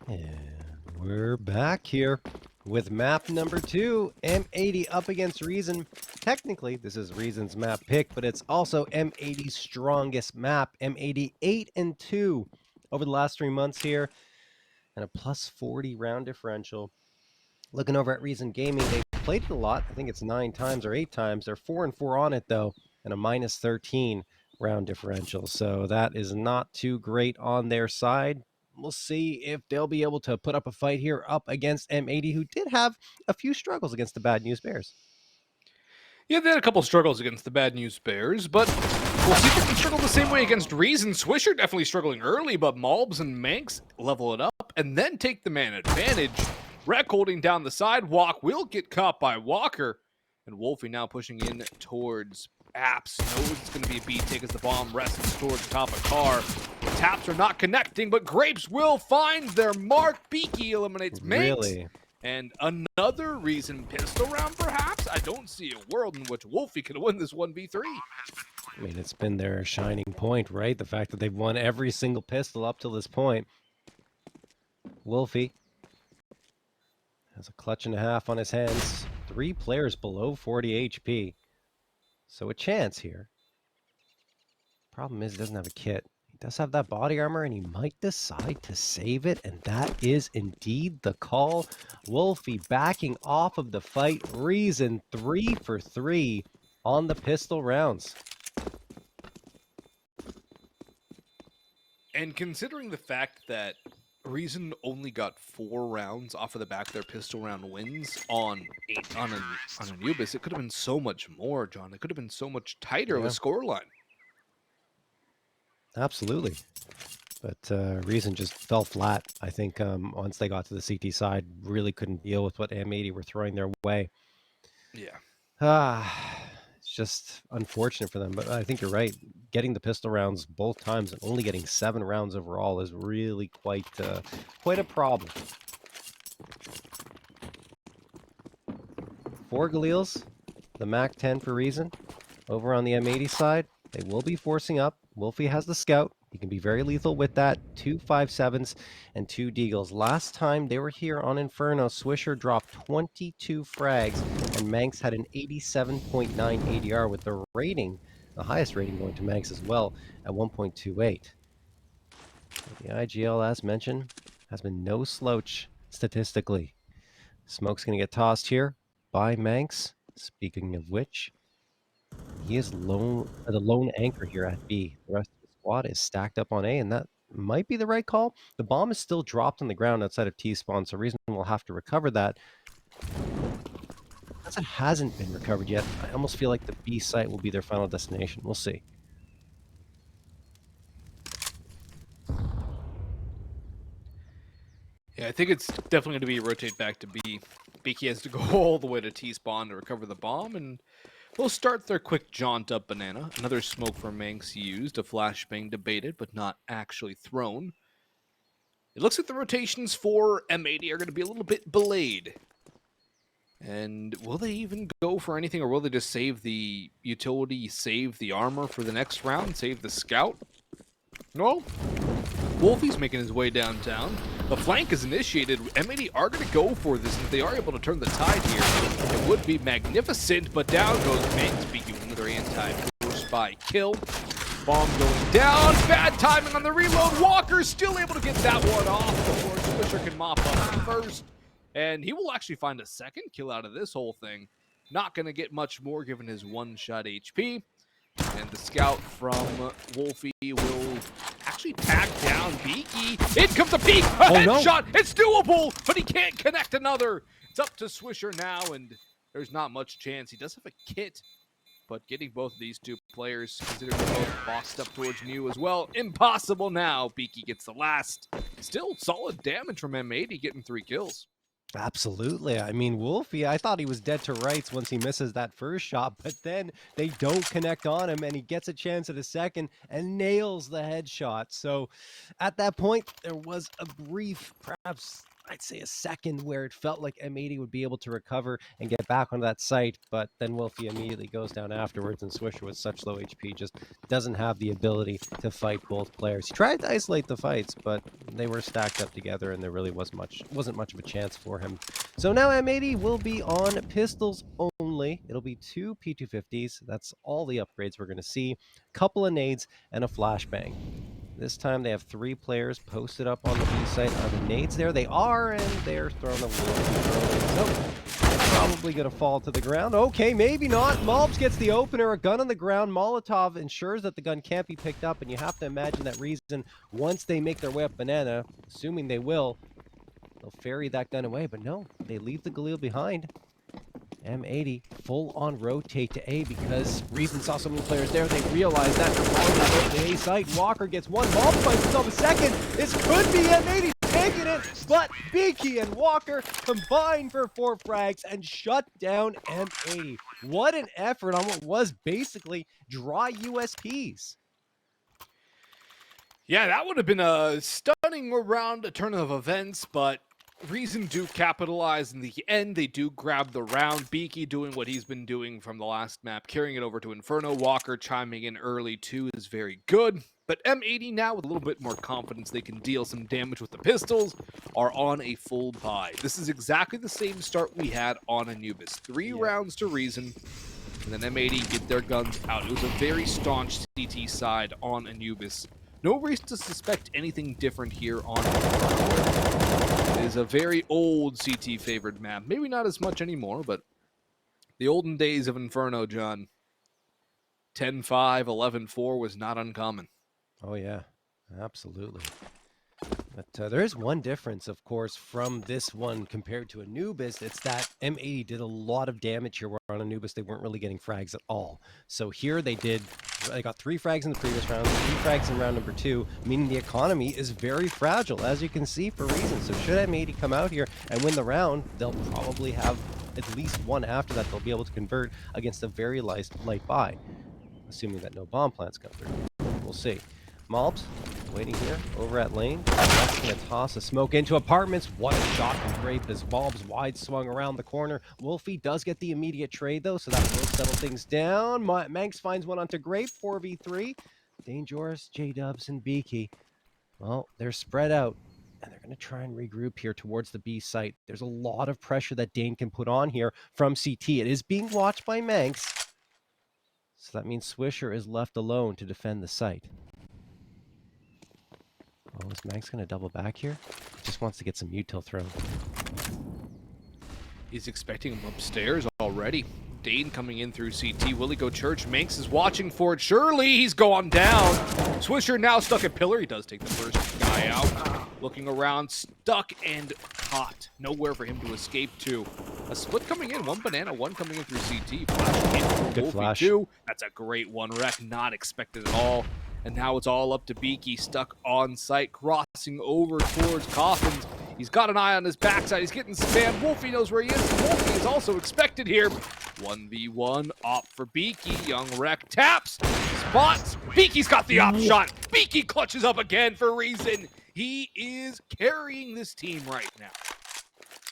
And we're back here with map number 2, M80 up against Reason. Technically, this is Reason's map pick, but it's also M80's strongest map. M80 8-2 over the last 3 months here, and a plus 40 round differential. Looking over at Reason Gaming, they've played it a lot. I think it's 9 times or 8 times. They're 4-4 on it though, and a minus 13 round differential. So that is not too great on their side. We'll see if they'll be able to put up a fight here up against M80, who did have a few struggles against the Bad News Bears. Yeah, they had a couple struggles against the Bad News Bears, but we'll see if they can struggle the same way against Reason. Swisher definitely struggling early, but maNkz and maNkz level it up and then take the man advantage. Rek holding down the sidewalk will get caught by Walker, and Wolfie now pushing in towards Apps. Knows it's going to be a B take as the bomb rests towards the top of car. The taps are not connecting, but Grapes will find their mark. Beaky eliminates maNkz. Really? And another Reason pistol round, perhaps? I don't see a world in which Wolfie could win this 1v3. I mean, it's been their shining point, right? The fact that they've won every single pistol up till this point. Wolfie has a clutch and a half on his hands. 3 players below 40 HP. So a chance here. Problem is he doesn't have a kit. He does have that body armor, and he might decide to save it, and that is indeed the call. Wolfie backing off of the fight. Reason 3 for 3 on the pistol rounds. And considering the fact that Reason only got 4 rounds off of the back of their pistol round wins on Anubis, it could have been so much more, John. It could have been so much tighter of a scoreline. Absolutely. But Reason just fell flat, I think, once they got to the CT side. Really couldn't deal with what M80 were throwing their way. Yeah. It's just unfortunate for them, but I think you're right. Getting the pistol rounds both times and only getting 7 rounds overall is really quite a problem. 4 Galils, the MAC-10 for Reason. Over on the M80 side, they will be forcing up. Wolfie has the scout. He can be very lethal with that. 2 5.7s and 2 deagles. Last time they were here on Inferno, Swisher dropped 22 frags, and maNkz had an 87.9 ADR with the rating, the highest rating going to maNkz as well, at 1.28. The IGL, as mentioned, has been no slouch statistically. Smoke's going to get tossed here by maNkz. Speaking of which, he is the lone anchor here at B. The rest of the squad is stacked up on A, and that might be the right call. The bomb is still dropped on the ground outside of T-spawn, so Reason will have to recover that. As it hasn't been recovered yet, I almost feel like the B site will be their final destination. We'll see. Yeah, I think it's definitely going to be rotate back to B. Beaky has to go all the way to T-spawn to recover the bomb, and they'll start their quick jaunt up banana. Another smoke from maNkz used, a flashbang debated, but not actually thrown. It looks like the rotations for M80 are going to be a little bit belayed. And will they even go for anything, or will they just save the utility, save the armor for the next round, save the scout? No. Wolfie's making his way downtown. The flank is initiated. M80 are going to go for this, and if they are able to turn the tide here, it would be magnificent, but down goes maNkz, Beaky with another anti-force spy kill. Bomb going down. Bad timing on the reload. Walker still able to get that one off before Swisher can mop up the first. And he will actually find a second kill out of this whole thing. Not going to get much more given his one-shot HP. And the scout from Wolfie will actually tag down Beaky. In comes the peek! A headshot! No. It's doable! But he can't connect another! It's up to Swisher now, and there's not much chance. He does have a kit, but getting both of these 2 players, considering they're both boxed up towards New as well, impossible now. Beaky gets the last. Still solid damage from M80, getting 3 kills. Absolutely. I mean, Wolfie, I thought he was dead to rights once he misses that first shot, but then they don't connect on him, and he gets a chance at a second and nails the headshot. So at that point, there was a brief, perhaps I'd say a second where it felt like M80 would be able to recover and get back on that site, but then Wolfie immediately goes down afterwards, and Swisher with such low HP just doesn't have the ability to fight both players. He tried to isolate the fights, but they were stacked up together, and there really wasn't much of a chance for him. So now M80 will be on pistols only. It'll be 2 P250s. That's all the upgrades we're going to see. A couple of nades and a flashbang. This time they have 3 players posted up on the B site. Are the nades there? They are, and they're thrown a little too early. So probably going to fall to the ground. Okay, maybe not. maNkz gets the opener, a gun on the ground. Molotov ensures that the gun can't be picked up, and you have to imagine that reason once they make their way up Banana, assuming they will, they'll ferry that gun away. But no, they leave the Galil behind. M80 full on rotate to A because Reason saw so many players there. They realized that they're falling to the A site. Walker gets one. maNkz finds himself a second. This could be M80 taking it, but Beaky and Walker combine for 4 frags and shut down M80. What an effort on what was basically dry USPs. Yeah, that would have been a stunning round, a turn of events, but Reason do capitalize in the end. They do grab the round. Beaky doing what he's been doing from the last map, carrying it over to Inferno. Walker chiming in early too is very good. But M80 now with a little bit more confidence, they can deal some damage with the pistols, are on a full buy. This is exactly the same start we had on Anubis. 3 rounds to Reason, and then M80 get their guns out. It was a very staunch CT side on Anubis. No reason to suspect anything different here on Inferno. It is a very old CT favored map. Maybe not as much anymore, but the olden days of Inferno, John. 10-5, 11-4 was not uncommon. Oh yeah, absolutely. But there is one difference, of course, from this one compared to Anubis. It's that M80 did a lot of damage here, where on Anubis they weren't really getting frags at all. So here they got 3 frags in the previous round, 3 frags in round number 2, meaning the economy is very fragile, as you can see, for Reason. So should M80 come out here and win the round, they'll probably have at least one after that they'll be able to convert against a very light buy, assuming that no bomb plants come through. We'll see. maNkz waiting here over at lane. That's going to toss a smoke into apartments. What a shot from Grape as maNkz wide swung around the corner. Wolfie does get the immediate trade though, so that will settle things down. maNkz finds one onto Grape, 4v3. Danejoris, J-Dubs, and Beaky. Well, they're spread out, and they're going to try and regroup here towards the B site. There's a lot of pressure that Dane can put on here from CT. It is being watched by maNkz, so that means Swisher is left alone to defend the site. Oh, is maNkz going to double back here? He just wants to get some util thrown. He's expecting him upstairs already. Dane coming in through CT. Will he go church? maNkz is watching for it. Surely he's gone down. Swisher now stuck at pillar. He does take the first guy out. Looking around, stuck and caught. Nowhere for him to escape to. A split coming in. One banana, one coming in through CT. Flash in. Good Wolfie flash. Too. That's a great one wreck. Not expected at all. And now it's all up to Beaky, stuck on site, crossing over towards Coffins. He's got an eye on his backside. He's getting spammed. Wolfie knows where he is. Wolfie is also expected here. 1v1 op for Beaky. Young Wreck taps, spots. Beaky's got the op shot. Beaky clutches up again for Reason. He is carrying this team right now.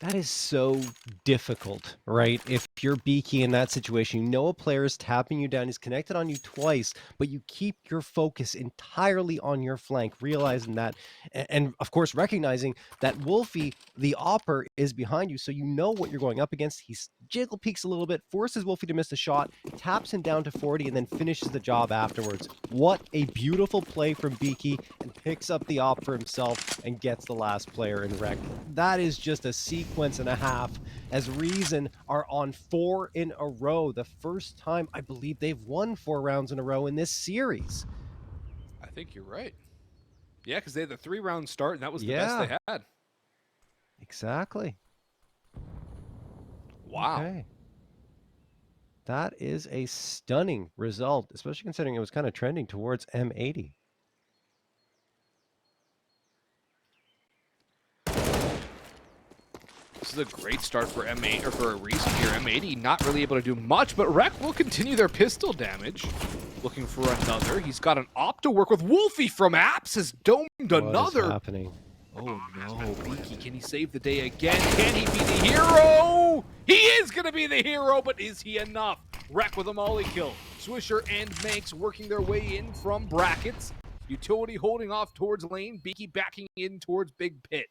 That is so difficult, right? If you're Beaky in that situation, you know a player is tapping you down, he's connected on you twice, but you keep your focus entirely on your flank, realizing that, and of course recognizing that Wolfie, the opper, is behind you, so you know what you're going up against. He jiggle peeks a little bit, forces Wolfie to miss the shot, taps him down to 40, and then finishes the job afterwards. What a beautiful play from Beaky, and picks up the op for himself and gets the last player in wreck. That is just a sequence and a half, as Reason are on 4 in a row. The first time I believe they've won 4 rounds in a row in this series. I think you're right. Yeah, because they had the 3-round start, and that was the best they had. Exactly. Wow. Okay. That is a stunning result, especially considering it was kind of trending towards M80. This is a great start for M8 or for a Reason here. M80 not really able to do much, but Rec will continue their pistol damage. Looking for another. He's got an op to work with. Wolfie from Apps has domed another. What is happening? Oh no, Beaky, can he save the day again? Can he be the hero? He is gonna be the hero, but is he enough? Wreck with a molly kill. Swisher and maNkz working their way in from brackets. Utility holding off towards lane. Beaky backing in towards Big Pit.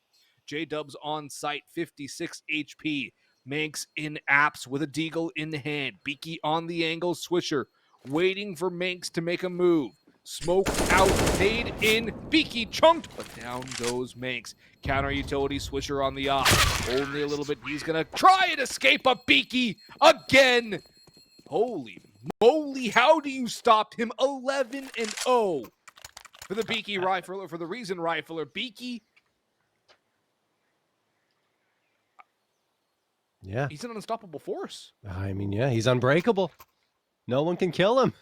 J-Dubs on site, 56 HP. maNkz in apps with a deagle in hand. Beaky on the angle. Swisher waiting for maNkz to make a move. Smoke out, nade in, Beaky chunked, but down goes maNkz. Counter utility, Swisher on the op. Only a little bit, he's gonna try and escape, but Beaky again. Holy moly, how do you stop him? 11-0 for the Beaky rifler, for the reason rifler. Beaky, Yeah. he's an unstoppable force. I mean, yeah, he's unbreakable. No one can kill him.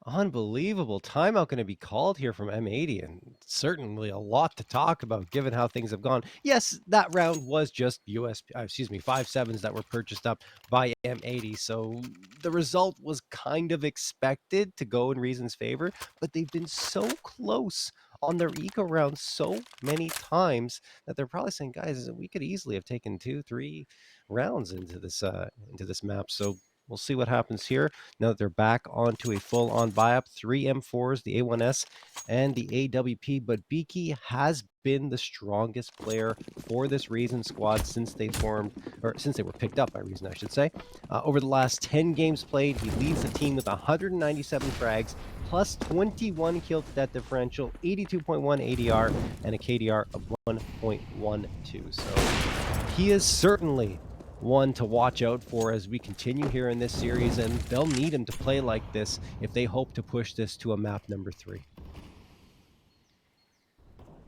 Unbelievable. Timeout going to be called here from M80, and certainly a lot to talk about given how things have gone. Yes, that round was just 5.7s that were purchased up by M80, so the result was kind of expected to go in Reason's favor, but they've been so close on their eco rounds so many times that they're probably saying, guys, we could easily have taken 2-3 rounds into this map. So we'll see what happens here now that they're back onto a full-on buy-up. 3 M4s, the A1S, and the AWP. But Beaky has been the strongest player for this Reason squad since they formed, or since they were picked up by Reason, I should say. Over the last 10 games played, he leads the team with 197 frags, plus 21 kill to death differential, 82.1 ADR, and a KDR of 1.12. So he is certainly one to watch out for as we continue here in this series, and they'll need him to play like this if they hope to push this to a map number 3.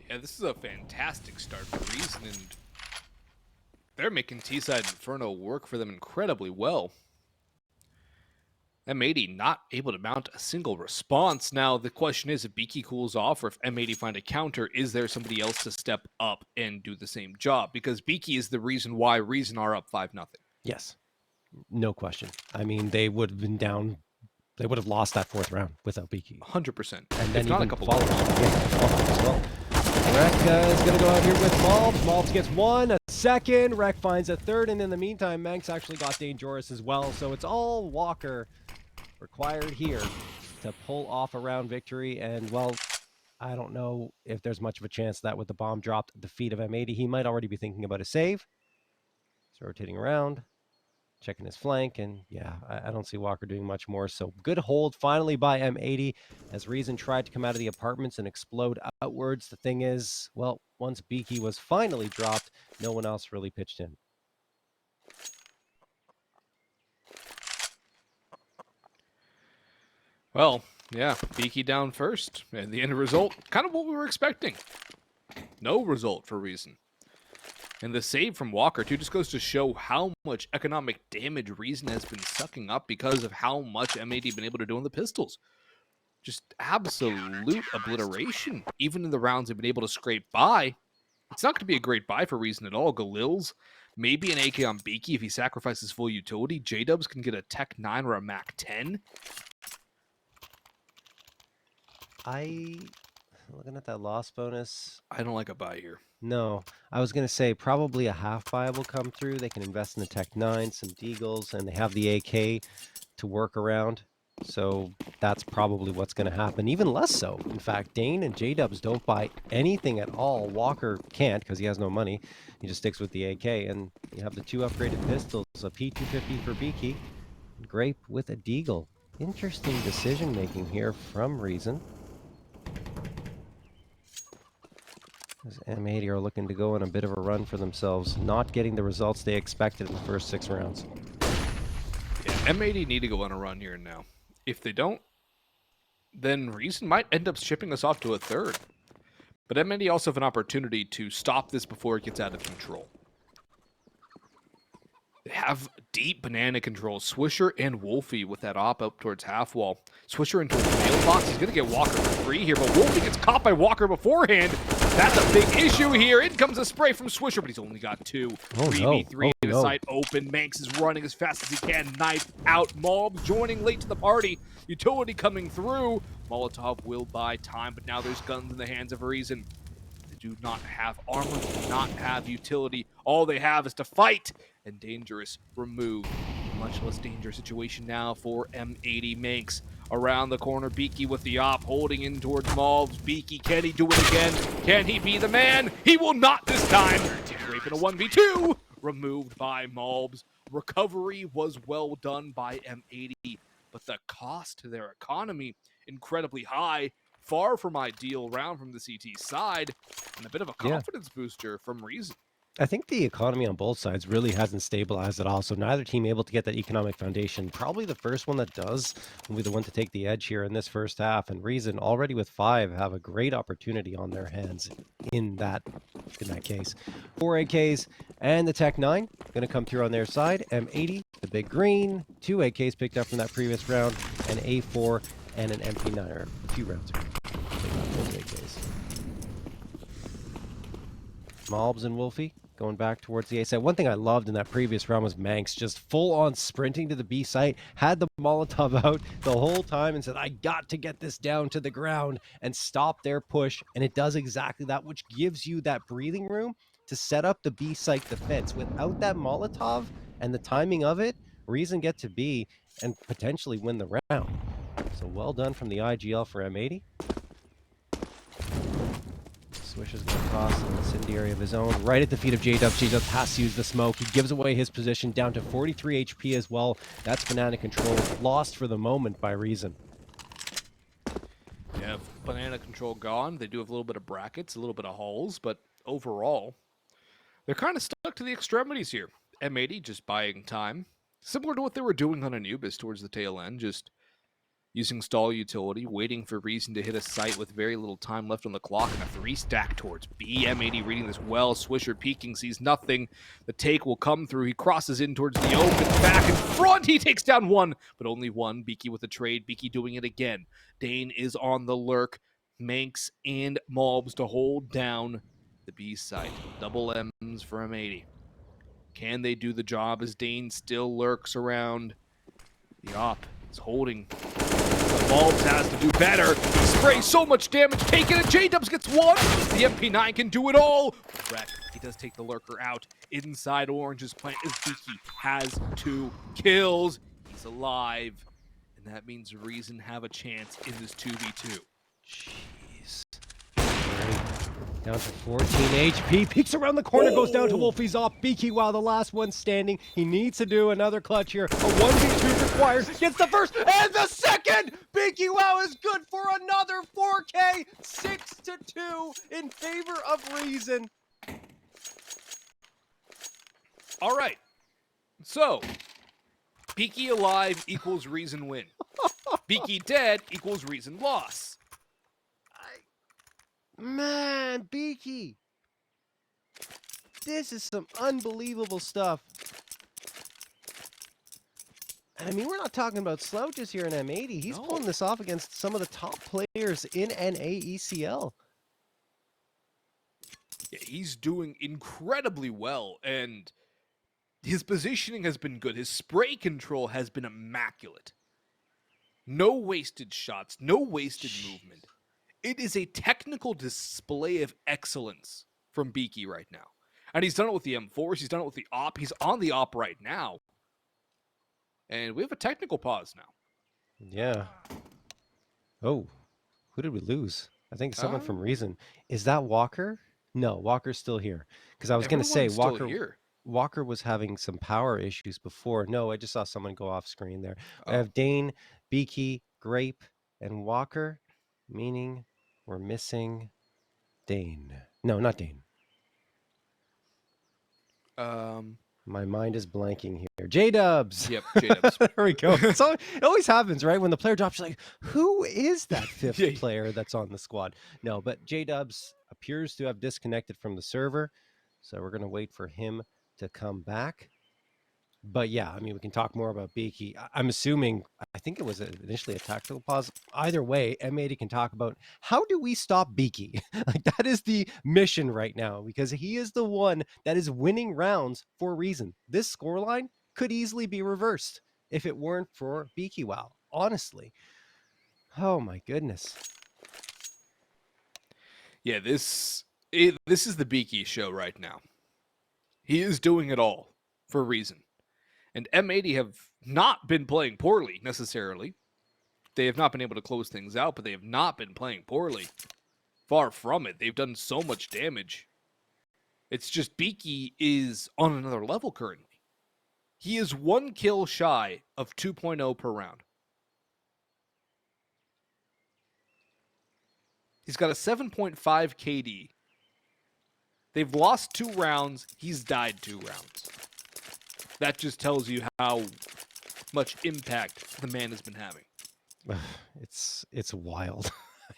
Yeah, this is a fantastic start for Reason, and they're making T-Side Inferno work for them incredibly well. M80 not able to mount a single response. Now, the question is, if Beaky cools off or if M80 find a counter, is there somebody else to step up and do the same job? Because Beaky is the reason why Reason are up 5-0. Yes, no question. I mean, they would have been down. They would have lost that 4th round without Beaky. 100%. And then if not even a couple followers. of As well. Rek is going to go out here with maNkz. maNkz gets 1, a 2nd. Rek finds a 3rd, and in the meantime, maNkz actually got Danejoris as well. So it's all Walker required here to pull off a round victory. And, well, I don't know if there's much of a chance that with the bomb dropped at the feet of M80, he might already be thinking about a save. So rotating around, checking his flank, and yeah, I don't see Walker doing much more. So good hold finally by M80 as Reason tried to come out of the apartments and explode outwards. The thing is, well, once Beaky was finally dropped, no one else really pitched in. Well, yeah, Beaky down first, and the end result, kind of what we were expecting. No result for Reason. And the save from Walker, too, just goes to show how much economic damage Reason has been sucking up because of how much M80 been able to do on the pistols. Just absolute obliteration. Even in the rounds they've been able to scrape by, it's not going to be a great buy for Reason at all. Galil's, maybe an AK on Beaky if he sacrifices full utility. J-Dubs can get a Tech 9 or a Mac 10. Looking at that loss bonus, I don't like a buy here. no, I was going to say probably a half buy will come through. They can invest in the Tech 9, some Deagles, and they have the AK to work around. So that's probably what's going to happen. Even less so. In fact, Dane and J-Dubs don't buy anything at all. Walker can't because he has no money. He just sticks with the AK. And you have the 2 upgraded pistols, a P250 for Beaky, Grape with a Deagle. Interesting decision-making here from Reason. As M80 are looking to go on a bit of a run for themselves, not getting the results they expected in the first 6 rounds. Yeah, M80 need to go on a run here now. If they don't, then Reason might end up shipping us off to a 3rd. But M80 also have an opportunity to stop this before it gets out of control. They have deep banana control. Swisher and Wolfie with that op up towards half wall. Swisher into the mailbox. He's going to get Walker for free here, but Wolfie gets caught by Walker beforehand. That's a big issue here. In comes a spray from Swisher, but he's only got 2. 3v3 to the side open. maNkz is running as fast as he can. Knife out. Mob joining late to the party. Utility coming through. Molotov will buy time, but now there's guns in the hands of Reason. do not have armor, do not have utility. All they have is to fight. And Danejoris removed. Much less dangerous situation now for M80 maNkz. Around the corner, Beaky with the op, holding in towards maNkz. Beaky, can he do it again? Can he be the man? He will not this time. Grape in a 1v2, removed by maNkz. Recovery was well done by M80, but the cost to their economy, incredibly high. Far from ideal round from the CT side, and a bit of a confidence booster from Reason. I think the economy on both sides really hasn't stabilized at all, so neither team able to get that economic foundation. Probably the first one that does will be the one to take the edge here in this first half, and Reason already with 5 have a great opportunity on their hands in that case. 4 AKs and the Tech 9 going to come through on their side. M80, the big green, 2 AKs picked up from that previous round, an A4 and an MP9, or a few rounds ago. They got those AKs. maNkz and Wolfie going back towards the A site. One thing I loved in that previous round was maNkz just full on sprinting to the B site, had the Molotov out the whole time and said, I got to get this down to the ground and stop their push. And it does exactly that, which gives you that breathing room to set up the B site defense. Without that Molotov and the timing of it, Reason get to B and potentially win the round. So well done from the IGL for M80. Swish is going to toss an incendiary of his own right at the feet of J-Dubs. J-Dubs has to use the smoke. He gives away his position down to 43 HP as well. That's banana control lost for the moment by Reason. Yeah, banana control gone. They do have a little bit of brackets, a little bit of holes, but overall, they're kind of stuck to the extremities here. M80 just buying time. Similar to what they were doing on Anubis towards the tail end, just using stall utility, waiting for Reason to hit a site with very little time left on the clock, and a 3-stack towards B. M80 reading this well. Swisher peeking, sees nothing. The take will come through. He crosses in towards the open, back in front. He takes down one, but only one. Beaky with a trade. Beaky doing it again. Dane is on the lurk. maNkz and maNkz to hold down the B site. Double M's for M80. Can they do the job as Dane still lurks around? The op is holding. The maNkz has to do better. He sprays so much damage taken, and J-Dubs gets one. The MP9 can do it all. Wreck. He does take the lurker out. Inside Orange's plant is Beaky. Has 2 kills. He's alive. And that means Reason have a chance in this 2v2. Jeez. Down to 14 HP. Peeks around the corner, goes down to Wolfie's off. Beaky, while the last one's standing. He needs to do another clutch here. A 1v2 required. Gets the first and the second. Beaky, wow, is good for another 4K. 6-2 in favor of Reason. All right. So, Beaky alive equals Reason win. Beaky dead equals Reason loss. Man, Beaky. This is some unbelievable stuff. And I mean, we're not talking about slouches here in M80. He's pulling this off against some of the top players in NA ECL. Yeah, he's doing incredibly well, and his positioning has been good. His spray control has been immaculate. No wasted shots, no wasted movement. It is a technical display of excellence from Beaky right now. And he's done it with the M4s, he's done it with the op, he's on the op right now. And we have a technical pause now. Yeah. Oh, who did we lose? I think someone from Reason. Is that Walker? No, Walker's still here. Because I was going to say Walker was having some power issues before. No, I just saw someone go off screen there. I have Dane, Beaky, Grape, and Walker, meaning we're missing Dane. No, not Dane. My mind is blanking here. J-Dubs. Yep, J-Dubs. There we go. So it always happens, right? When the player drops, you're like, who is that fifth player that's on the squad? No, but J-Dubs appears to have disconnected from the server. So we're going to wait for him to come back. But yeah, I mean, we can talk more about Beaky. I'm assuming, I think it was initially a tactical pause. Either way, M80 can talk about how do we stop Beaky? Like, that is the mission right now, because he is the one that is winning rounds for Reason. This scoreline could easily be reversed if it weren't for Beaky. Wow, honestly. Oh my goodness. Yeah, this This is the Beaky show right now. He is doing it all for a reason. And M80 have not been playing poorly, necessarily. They have not been able to close things out, but they have not been playing poorly. Far from it. They've done so much damage. It's just Beaky is on another level currently. He is 1 kill shy of 2.0 per round. He's got a 7.5 KD. They've lost 2 rounds. He's died 2 rounds. That just tells you how much impact the man has been having. It's wild.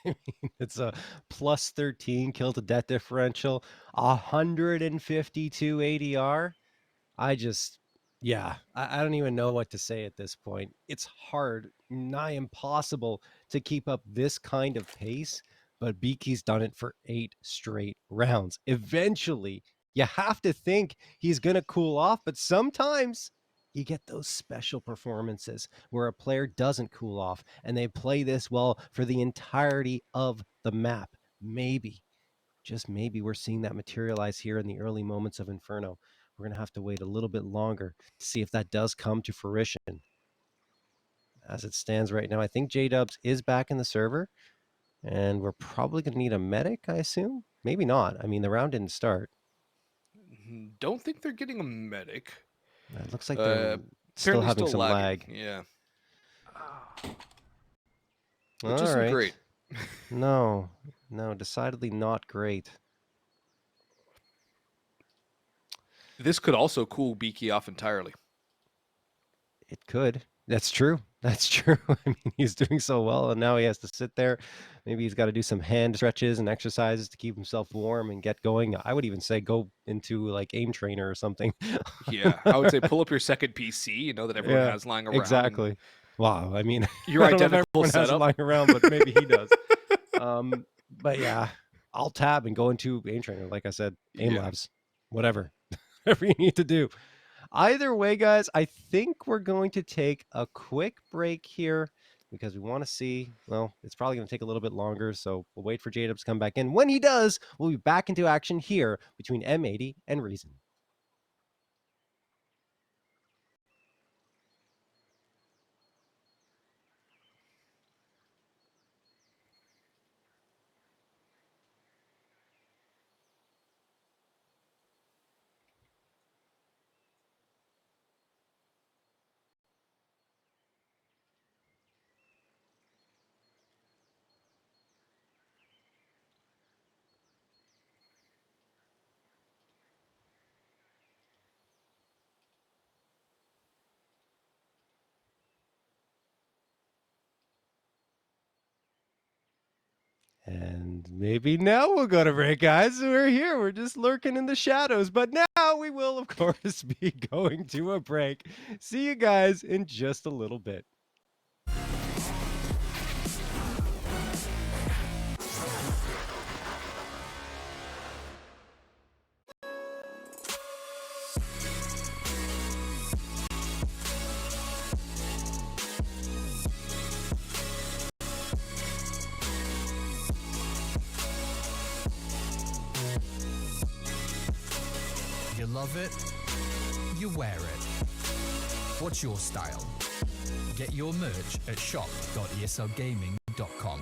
I mean, it's a plus 13 kill to death differential, 152 ADR. I don't even know what to say at this point. It's hard, nigh impossible to keep up this kind of pace, but Beaky's done it for 8 straight rounds. Eventually, you have to think he's going to cool off, but sometimes you get those special performances where a player doesn't cool off and they play this well for the entirety of the map. Maybe, just maybe, we're seeing that materialize here in the early moments of Inferno. We're going to have to wait a little bit longer to see if that does come to fruition. As it stands right now, I think J-Dubs is back in the server, and we're probably going to need a medic, I assume. Maybe not. I mean, the round didn't start. Don't think they're getting a medic. It looks like they're still Apparently having some lag. Yeah. All Which isn't right. great. No, decidedly not great. This could also cool Beaky off entirely. It could. That's true. That's true. I mean, he's doing so well, and now he has to sit there. Maybe he's got to do some hand stretches and exercises to keep himself warm and get going. I would even say go into like aim trainer or something. Yeah, I would say pull up your second PC, you know, that everyone has lying around. Exactly. Wow. I mean, your identical everyone has it setup. lying around, but maybe he does. But yeah, I'll tab and go into aim trainer. Like I said, aim labs, whatever you need to do. Either way, guys, I think we're going to take a quick break here because we want to see, well, it's probably going to take a little bit longer, so we'll wait for J-Dubs to come back in. When he does, we'll be back into action here between M80 and Reason. And maybe now we'll go to break, guys. We're here. We're just lurking in the shadows. But now we will, of course, be going to a break. See you guys in just a little bit. You love it, you wear it. What's your style? Get your merch at shop.eslgaming.com.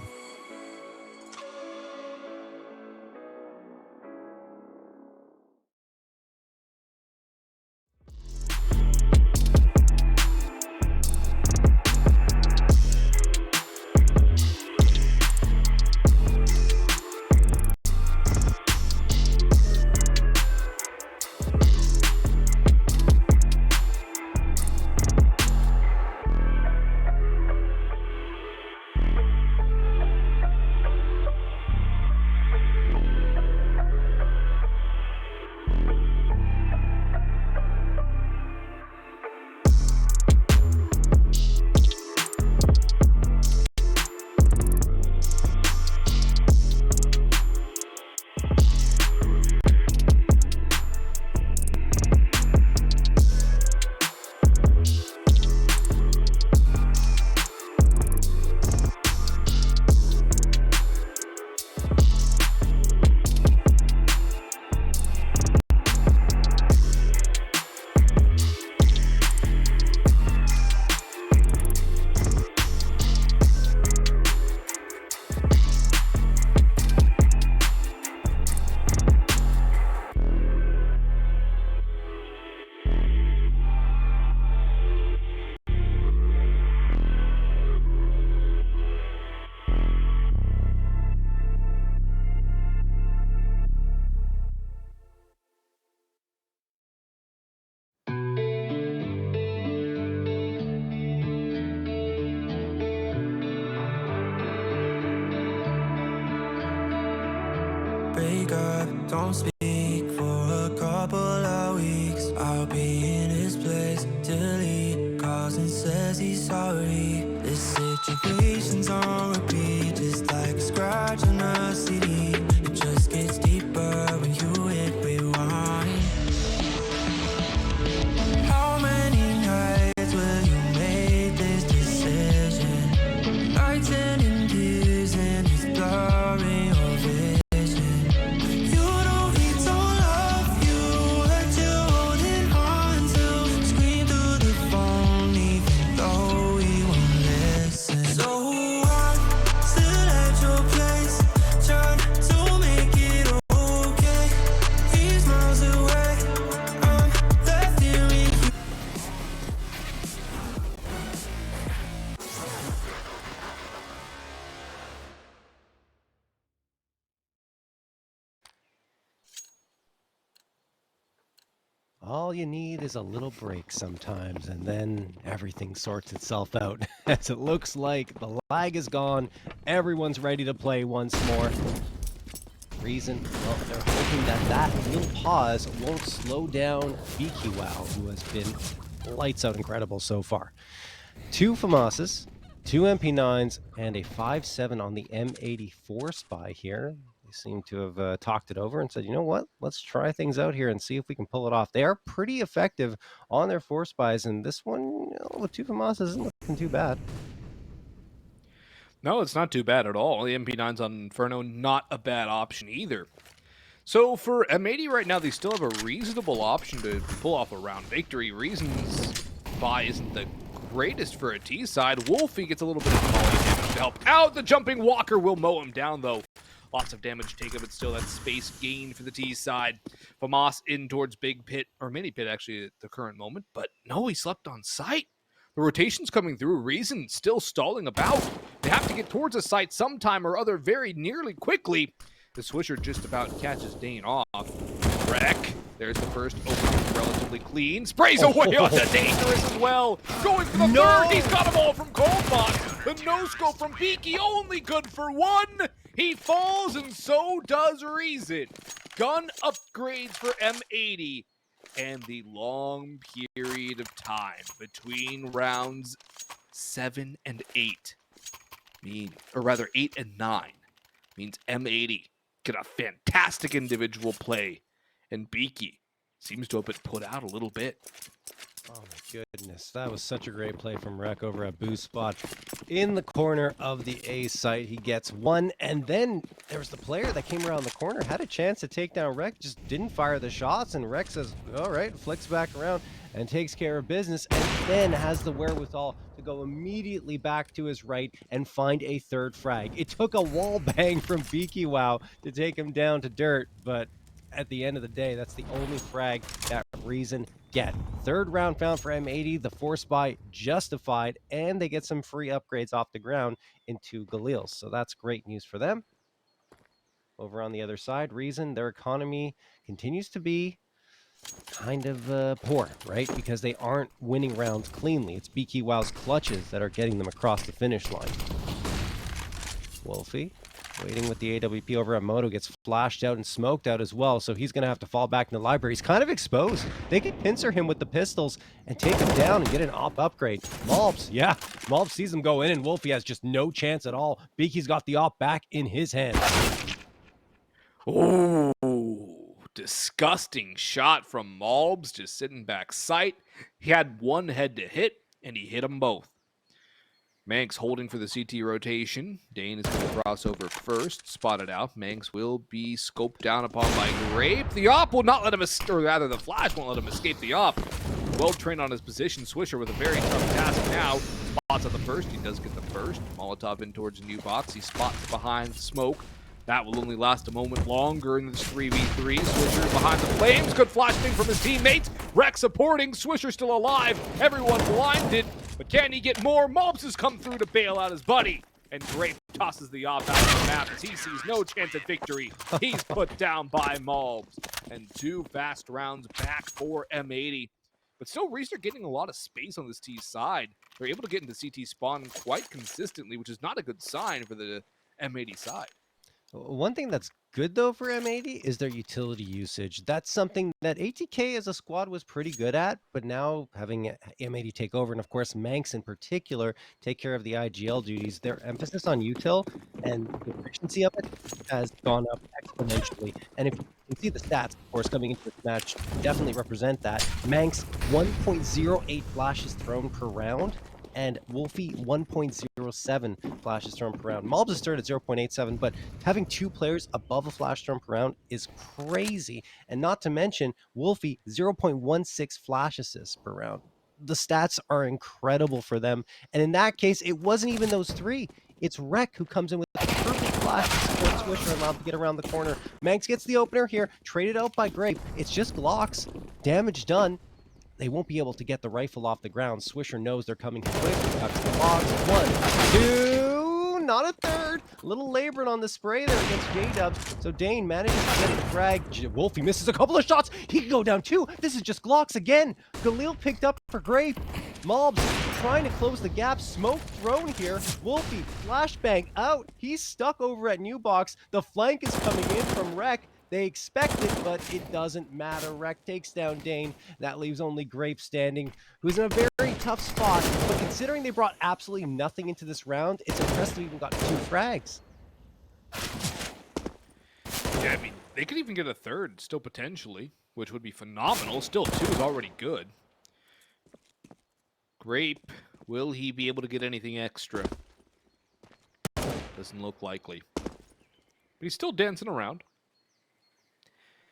All you need is a little break sometimes, and then everything sorts itself out. As it looks like the lag is gone, everyone's ready to play once more. Reason, well, they're hoping that that little pause won't slow down BKWow, who has been lights out incredible so far. 2 FAMASs, 2 MP9s, and a 5.7 on the M84 spy here. They seem to have talked it over and said, you know what, let's try things out here and see if we can pull it off. They are pretty effective on their 4 spies, and this one, with 2 FAMASs isn't looking too bad. No, it's not too bad at all. The MP9's on Inferno, not a bad option either. So for M80 right now, they still have a reasonable option to pull off a round victory. Reason's buy isn't the greatest for a T side. Wolfie gets a little bit of volley damage to help out. The jumping Walker will mow him down, though. Lots of damage taken, but still that space gained for the T side. FAMAS in towards Big Pit, or Mini Pit actually at the current moment, but no, he slept on site. The rotation's coming through. Reason still stalling about. They have to get towards a site sometime or other very nearly quickly. The Swisher just about catches Dane off. Wreck. There's the first opening, relatively clean. Sprays away on the Danejoris as well. Going for the third. He's got them all from Coldbox. The no-scope from Beaky, only good for one. He falls, and so does Reason. Gun upgrades for M80. And the long period of time between rounds 7 and 8 or rather 8 and 9 means M80 get a fantastic individual play, and Beaky seems to have been put out a little bit. Oh my goodness, that was such a great play from Rek over at Boost Spot. In the corner of the A site, he gets one, and then there was the player that came around the corner, had a chance to take down Rek, just didn't fire the shots, and Rek says, all right, flicks back around and takes care of business, and then has the wherewithal to go immediately back to his right and find a third frag. It took a wall bang from BKWow to take him down to dirt, but at the end of the day, that's the only frag that Reason get. Third round found for M80, the 4 spy justified, and they get some free upgrades off the ground into Galil's. So that's great news for them. Over on the other side, Reason, their economy continues to be kind of poor, right? Because they aren't winning rounds cleanly. It's BKWow's clutches that are getting them across the finish line. Wolfie, waiting with the AWP over at Moto, gets flashed out and smoked out as well, so he's going to have to fall back in the library. He's kind of exposed. They can pincer him with the pistols and take him down and get an op upgrade. Malbs, yeah, Malbs sees him go in, and Wolfie has just no chance at all. Beaky's got the op back in his hands. Oh, disgusting shot from Malbs, just sitting back sight. He had one head to hit, and he hit them both. maNkz holding for the CT rotation. Dane is going to cross over first. Spotted out. maNkz will be scoped down upon by Grape. The op will not let him, or rather the flash won't let him escape the op. Well trained on his position. Swisher with a very tough task now. Spots on the first. He does get the first. Molotov in towards a new box. He spots behind smoke. That will only last a moment longer in this 3v3. Swisher behind the flames. Good flashbang from his teammates. Rek supporting. Swisher still alive. Everyone blinded. But can he get more? Malbs has come through to bail out his buddy. And Grape tosses the op out of the map as he sees no chance at victory. He's put down by Malbs. And 2 fast rounds back for M80. But still, Reese are getting a lot of space on this T side. They're able to get into CT spawn quite consistently, which is not a good sign for the M80 side. One thing that's good, though, for M80 is their utility usage. That's something that ATK as a squad was pretty good at, but now having M80 take over, and of course maNkz in particular, take care of the IGL duties, their emphasis on util and the efficiency of it has gone up exponentially. And if you can see the stats, of course, coming into this match, definitely represent that. maNkz, 1.08 flashes thrown per round, and Wolfie 1.07 flashes thrown per round. Malbs is third at 0.87, but having 2 players above a flash thrown per round is crazy. And not to mention, Wolfie 0.16 flash assists per round. The stats are incredible for them. And in that case, it wasn't even those 3. It's Rek who comes in with the perfect flash to support Swisher, allowed to get around the corner. maNkz gets the opener here, traded out by Grape. It's just Glocks. Damage done. They won't be able to get the rifle off the ground. Swisher knows they're coming quick. That's the box. 1, 2, not a third. A little labored on the spray there against J-Dubs. So Dane manages to get the frag. Wolfie misses a couple of shots. He can go down too. This is just Glocks again. Galil picked up for Grape. Mobs trying to close the gap. Smoke thrown here. Wolfie, flashbang out. He's stuck over at New Box. The flank is coming in from Rec. They expect it, but it doesn't matter. Rec takes down Dane. That leaves only Grape standing, who's in a very tough spot. But considering they brought absolutely nothing into this round, it's impressive they even got 2 frags. Yeah, I mean, they could even get a third still potentially, which would be phenomenal. Still, 2 is already good. Grape, will he be able to get anything extra? Doesn't look likely. But he's still dancing around.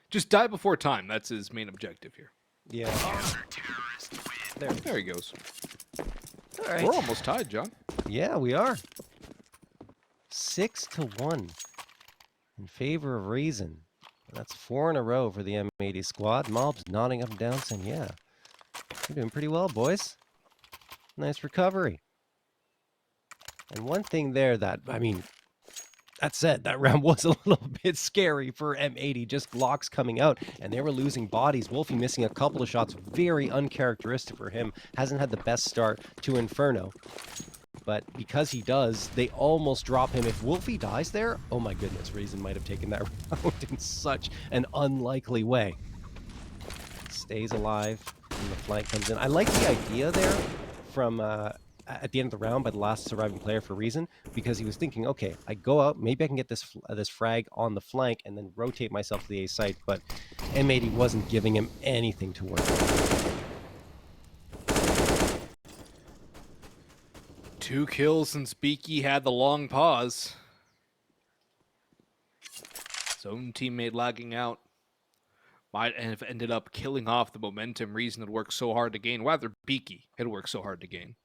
Just die before time. That's his main objective here. Yeah. There he goes. All right. We're almost tied, John. Yeah, we are. 6-1 in favor of Reason. That's 4 in a row for the M80 squad. Mobs nodding up and down saying, yeah, you're doing pretty well, boys. Nice recovery. And one thing there that, I mean, that said, that round was a little bit scary for M80, just Glocks coming out, and they were losing bodies. Wolfie missing a couple of shots, very uncharacteristic for him. Hasn't had the best start to Inferno. But because he does, they almost drop him. If Wolfie dies there, oh my goodness, Reason might have taken that round in such an unlikely way. Stays alive, and the flank comes in. I like the idea there from at the end of the round by the last surviving player for Reason, because he was thinking, okay, I go out, maybe I can get this this frag on the flank and then rotate myself to the A site, but M80 wasn't giving him anything to work with. 2 kills since Beaky had the long pause. His own teammate lagging out. Might have ended up killing off the momentum Reason had worked so hard to gain. Rather, Beaky had worked so hard to gain.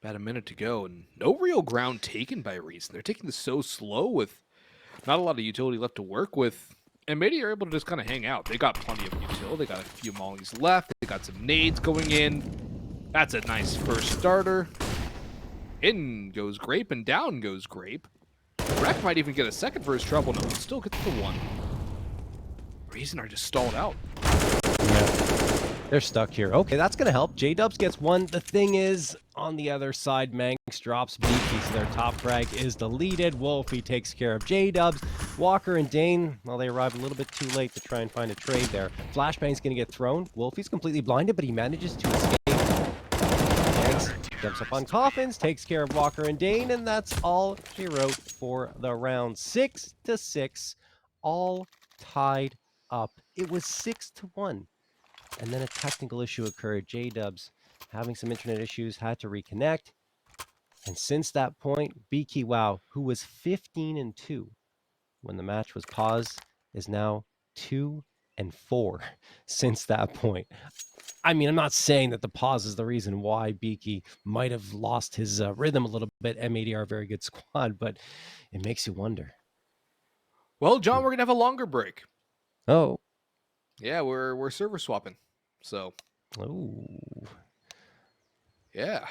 About a minute to go, and no real ground taken by Reason. They're taking this so slow with not a lot of utility left to work with. And maybe are able to just kind of hang out. They got plenty of util. They got a few mollies left. They got some nades going in. That's a nice first starter. In goes Grape, and down goes Grape. Rec might even get a second for his trouble. No, still gets the 1. Reason are just stalled out. Yeah, they're stuck here. Okay, that's going to help. J-Dubs gets 1. The thing is, on the other side, maNkz drops Beaky, so their top frag is deleted. Wolfie takes care of J-Dubs. Walker and Dane, well, they arrive a little bit too late to try and find a trade there. Flashbang's going to get thrown. Wolfie's completely blinded, but he manages to escape. maNkz jumps up on Coffins, takes care of Walker and Dane, and that's all she wrote for the round. 6-6, all tied up. It was 6-1. And then a technical issue occurred. J-Dubs having some internet issues, had to reconnect. And since that point, Beaky Wow, who was 15-2 when the match was paused, is now 2-4 since that point. I mean, I'm not saying that the pause is the reason why Beaky might have lost his rhythm a little bit. M80 are a very good squad, but it makes you wonder. Well, John, we're going to have a longer break. Oh. Yeah, we're server swapping. So. Oh. Yeah.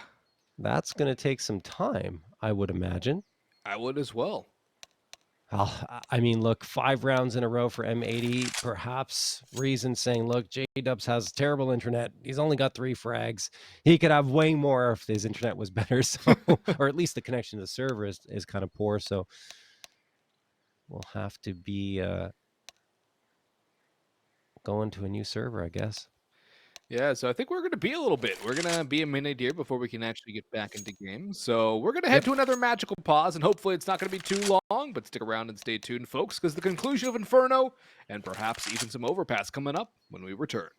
That's going to take some time, I would imagine. I would as well. I mean, look, 5 rounds in a row for M80. Perhaps Reason saying, look, J-Dubs has terrible internet. He's only got 3 frags. He could have way more if his internet was better. So, or at least the connection to the server is kind of poor. So we'll have to be going to a new server, I guess. Yeah, so I think we're going to be a little bit. We're going to be a minute here before we can actually get back into games. So we're going to head to another magical pause, and hopefully it's not going to be too long, but stick around and stay tuned, folks, because the conclusion of Inferno and perhaps even some Overpass coming up when we return.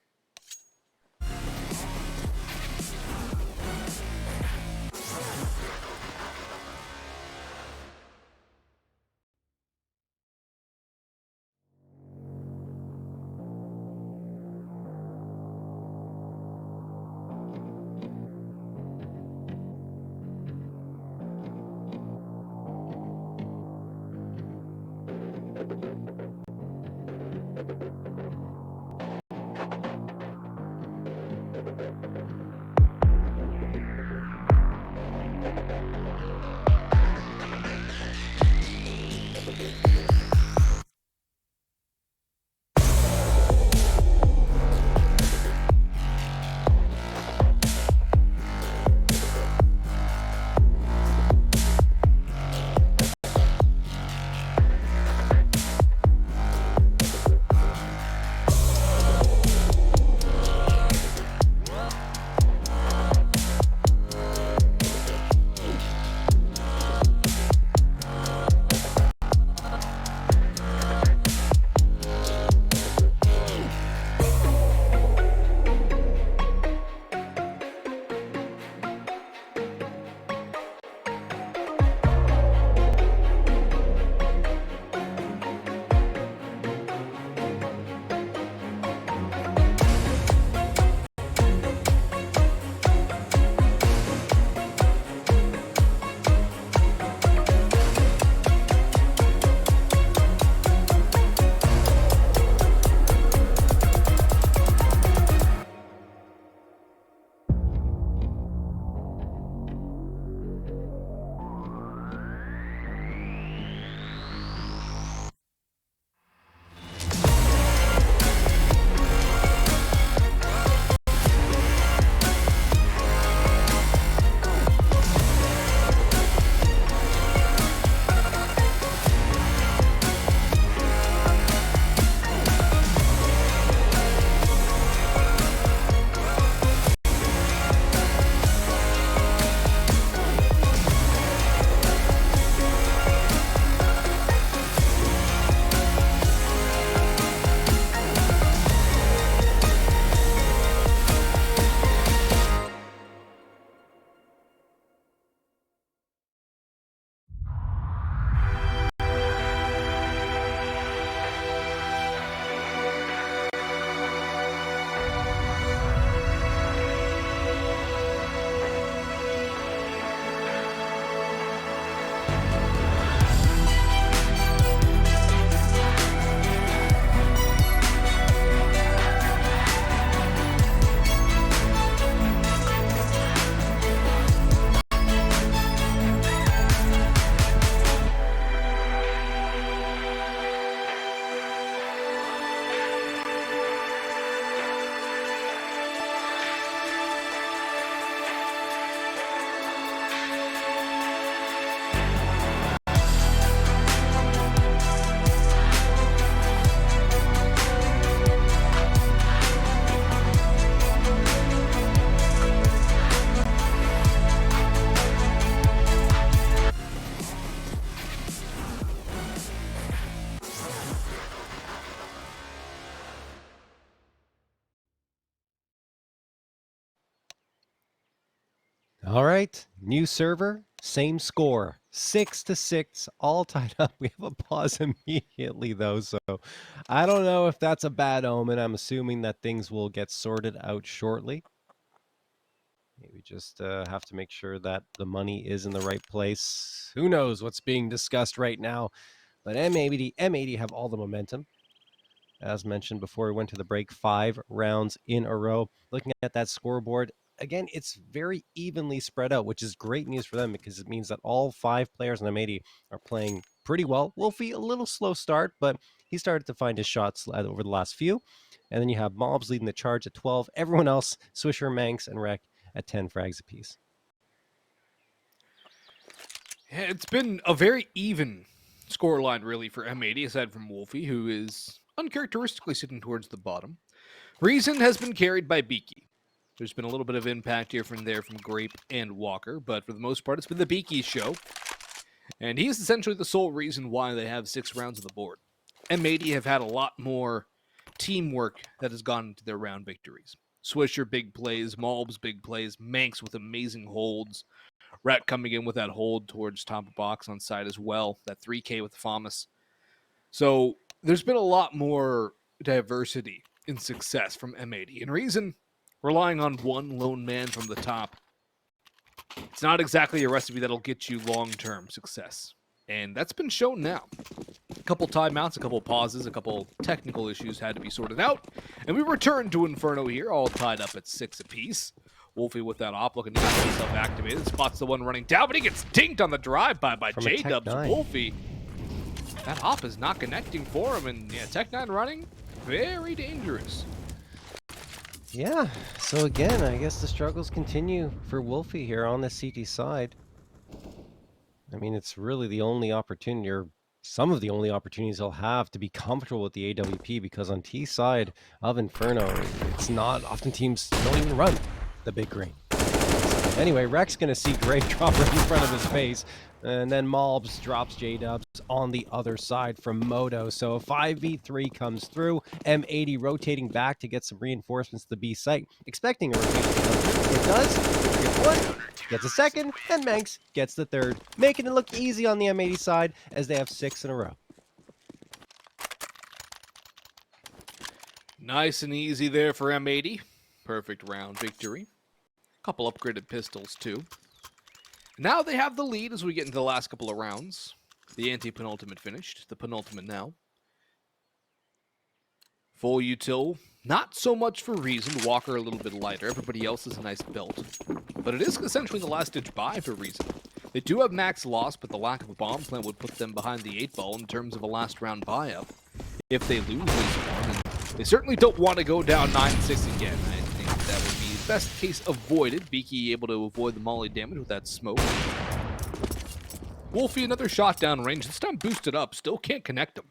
All right, new server, same score, 6-6, all tied up. We have a pause immediately though, so I don't know if that's a bad omen. I'm assuming that things will get sorted out shortly. Maybe just have to make sure that the money is in the right place. Who knows what's being discussed right now? But M80 have all the momentum. As mentioned before we went to the break, 5 rounds in a row. Looking at that scoreboard, again, it's very evenly spread out, which is great news for them because it means that all 5 players in M80 are playing pretty well. Wolfie, a little slow start, but he started to find his shots over the last few. And then you have Mobs leading the charge at 12. Everyone else, Swisher, maNkz, and Rek at 10 frags apiece. Yeah, it's been a very even scoreline, really, for M80, aside from Wolfie, who is uncharacteristically sitting towards the bottom. Reason has been carried by Beaky. There's been a little bit of impact here from there from Grape and Walker, but for the most part, it's been the Beaky show. And he's essentially the sole reason why they have 6 rounds on the board. M80 have had a lot more teamwork that has gone into their round victories. Swisher, big plays. Malbs, big plays. maNkz with amazing holds. Rat coming in with that hold towards top of box on side as well. That 3K with Famas. So there's been a lot more diversity in success from M80. And Reason, relying on one lone man from the top, it's not exactly a recipe that'll get you long-term success. And that's been shown now. A couple timeouts, a couple pauses, a couple technical issues had to be sorted out. And we return to Inferno here, all tied up at 6 apiece. Wolfie with that op looking to get himself activated. Spots the one running down, but he gets dinked on the drive-by by J-Dubs. Wolfie. That op is not connecting for him, and yeah, Tech9 running, very dangerous. Yeah, so again, I guess the struggles continue for Wolfie here on the CT side. I mean, it's really the only opportunity, or some of the only opportunities he'll have to be comfortable with the AWP, because on T side of Inferno, it's not often teams don't even run the big green. Anyway, Rek's going to see Grape drop right in front of his face, and then Malbs drops J-Dubs on the other side from Moto. So a 5v3 comes through. M80 rotating back to get some reinforcements to the B site, expecting a rotation to come through. It does. Gets one, gets a second, and maNkz gets the third, making it look easy on the M80 side as they have 6 in a row. Nice and easy there for M80. Perfect round victory. Couple upgraded pistols too. Now they have the lead as we get into the last couple of rounds. The anti-penultimate finished, the penultimate now. Full util, not so much for Reason. Walker a little bit lighter. Everybody else is a nice belt. But it is essentially the last ditch buy for Reason. They do have max loss, but the lack of a bomb plant would put them behind the 8 ball in terms of a last round buy-up. If they lose this one, and they certainly don't want to go down 9-6 again. I think that would be best case avoided. Beaky able to avoid the molly damage with that smoke. Wolfie another shot down range. This time boosted up. Still can't connect him.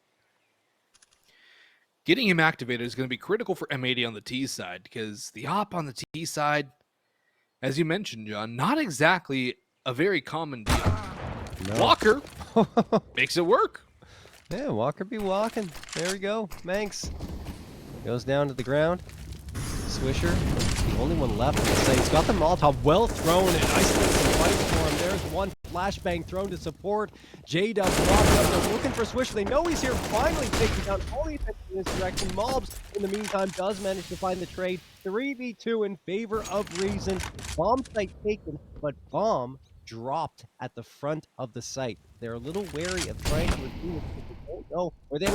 Getting him activated is going to be critical for M80 on the T side, because the op on the T side, as you mentioned, John, not exactly a very common deal. No. Walker makes it work. Yeah, Walker be walking. There we go. maNkz goes down to the ground. Swisher, the only one left. He's got the Molotov well thrown, and isolates some fights for him. There's one flashbang thrown to support. J-Dubs walked up. They're looking for Swisher. They know he's here. Finally taking down all the attention in this direction. Malbs, in the meantime, does manage to find the trade. 3v2 in favor of Reason. Bomb site taken, but bomb dropped at the front of the site. They're a little wary of trying to redeem it because they don't know where they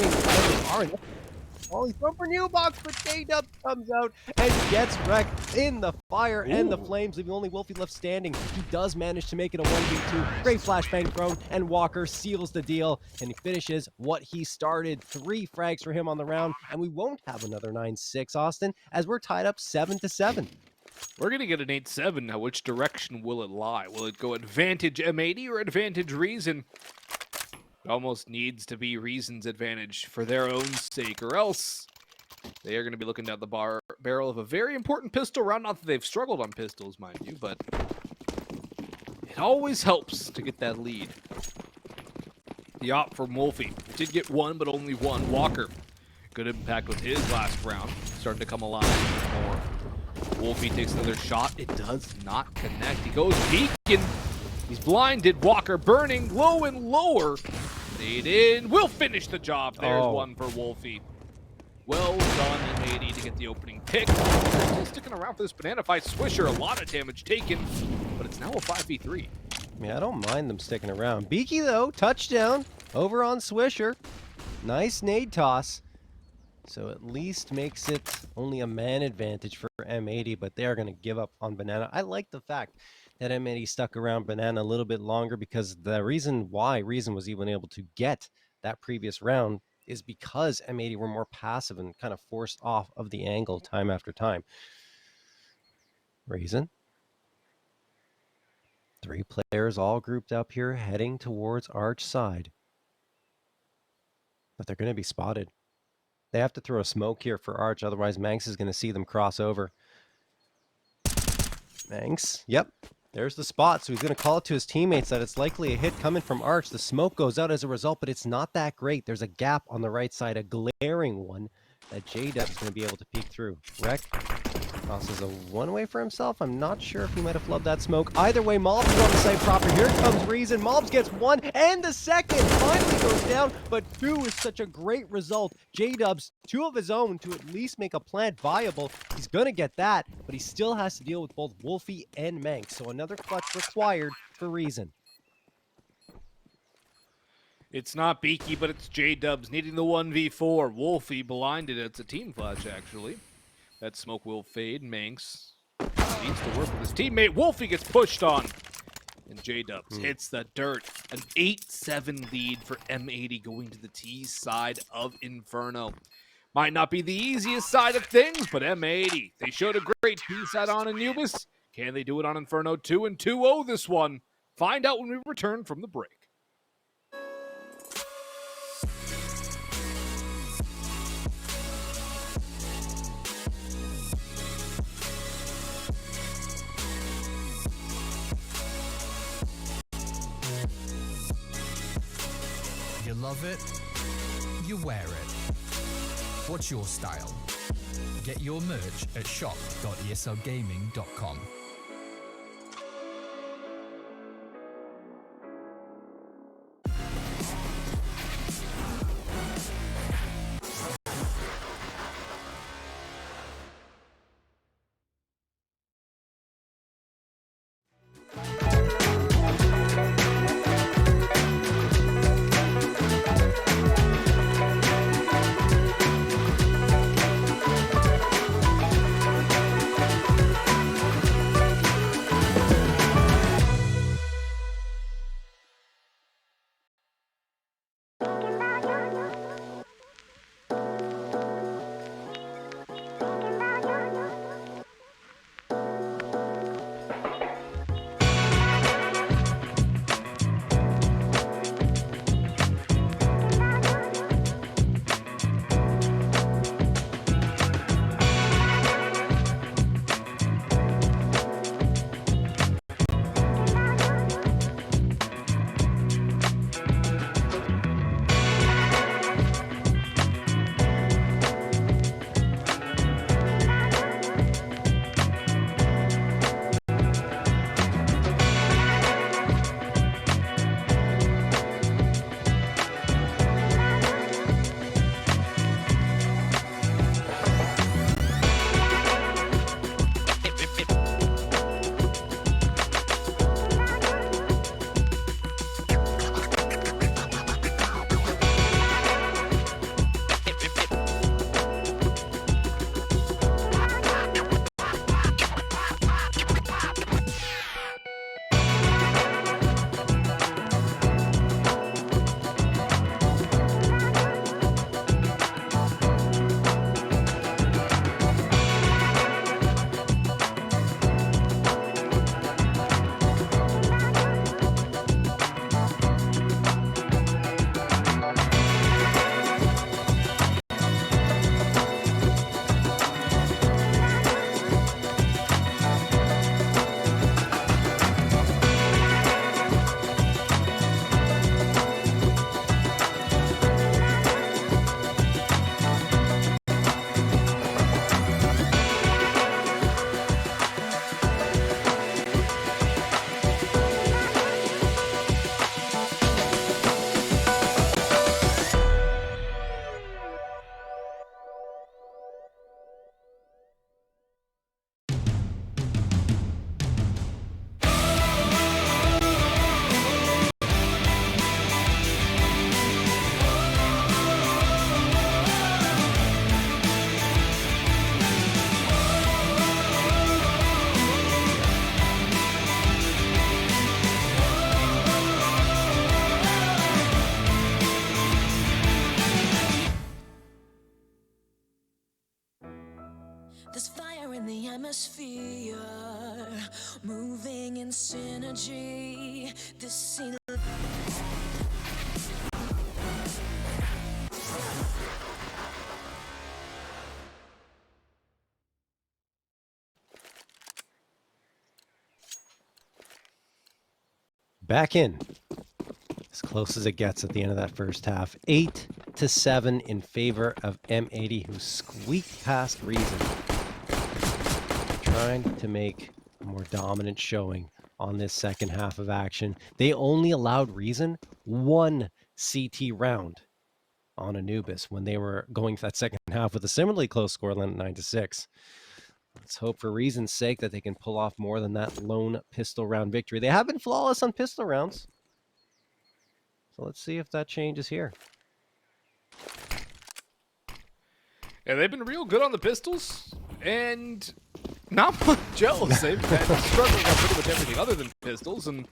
are. Oh, he's going for new box, but J-Dubs comes out and gets wrecked in the fire and the flames, leaving only Wolfie left standing. He does manage to make it a 1v2. Great flashbang thrown, and Walker seals the deal, and he finishes what he started. 3 frags for him on the round, and we won't have another 9-6, Austin, as we're tied up 7-7. We're going to get an 8-7. Now, which direction will it lie? Will it go advantage M80 or advantage Reason? It almost needs to be Reason's advantage for their own sake, or else they are going to be looking down the barrel of a very important pistol round. Not that they've struggled on pistols, mind you, but it always helps to get that lead. The op from Wolfie did get one, but only one. Walker, good impact with his last round. Starting to come alive more. Wolfie takes another shot. It does not connect. He goes peeking. He's blinded. Walker burning low and lower. Stayed in. Will finish the job. There's one for Wolfie. Well done, M80 to get the opening pick. They're still sticking around for this banana fight. Swisher, a lot of damage taken, but it's now a 5v3. Yeah, I don't mind them sticking around. Beaky, though, touchdown over on Swisher. Nice nade toss. So at least makes it only a man advantage for M80, but they're going to give up on Banana. I like the fact that M80 stuck around Banana a little bit longer, because the reason why Reason was even able to get that previous round is because M80 were more passive and kind of forced off of the angle time after time. Reason. 3 players all grouped up here heading towards Arch side. But they're going to be spotted. They have to throw a smoke here for Arch, otherwise maNkz is going to see them cross over. maNkz, yep, there's the spot. So he's going to call it to his teammates that it's likely a hit coming from Arch. The smoke goes out as a result, but it's not that great. There's a gap on the right side, a glaring one that J-Dub's going to be able to peek through. Rec tosses a one-way for himself. I'm not sure if he might have flubbed that smoke. Either way, Mobs is on the site proper. Here comes Reason. Mobs gets one, and the second finally goes down, but 2 is such a great result. J-Dub's 2 of his own to at least make a plant viable. He's going to get that, but he still has to deal with both Wolfie and maNkz, so another clutch required for Reason. It's not Beaky, but it's J-Dubs needing the 1v4. Wolfie blinded. It's a team flash, actually. That smoke will fade. maNkz needs to work with his teammate. Wolfie gets pushed on. And J-Dubs hits the dirt. An 8-7 lead for M80 going to the T side of Inferno. Might not be the easiest side of things, but M80, they showed a great T side on Anubis. Can they do it on Inferno 2 and 2-0 this one? Find out when we return from the break. You love it, you wear it. What's your style? Get your merch at shop.eslgaming.com. There's fire in the atmosphere, moving in synergy. This scene. Back in. As close as it gets at the end of that first half. 8-7 in favor of M80, who squeaked past Reason. Trying to make a more dominant showing on this second half of action. They only allowed Reason one CT round on Anubis when they were going for that second half with a similarly close scoreline at 9-6. Let's hope for Reason's sake that they can pull off more than that lone pistol round victory. They have been flawless on pistol rounds. So let's see if that changes here. Yeah, they've been real good on the pistols, and not much else. They've been struggling on pretty much everything other than pistols, and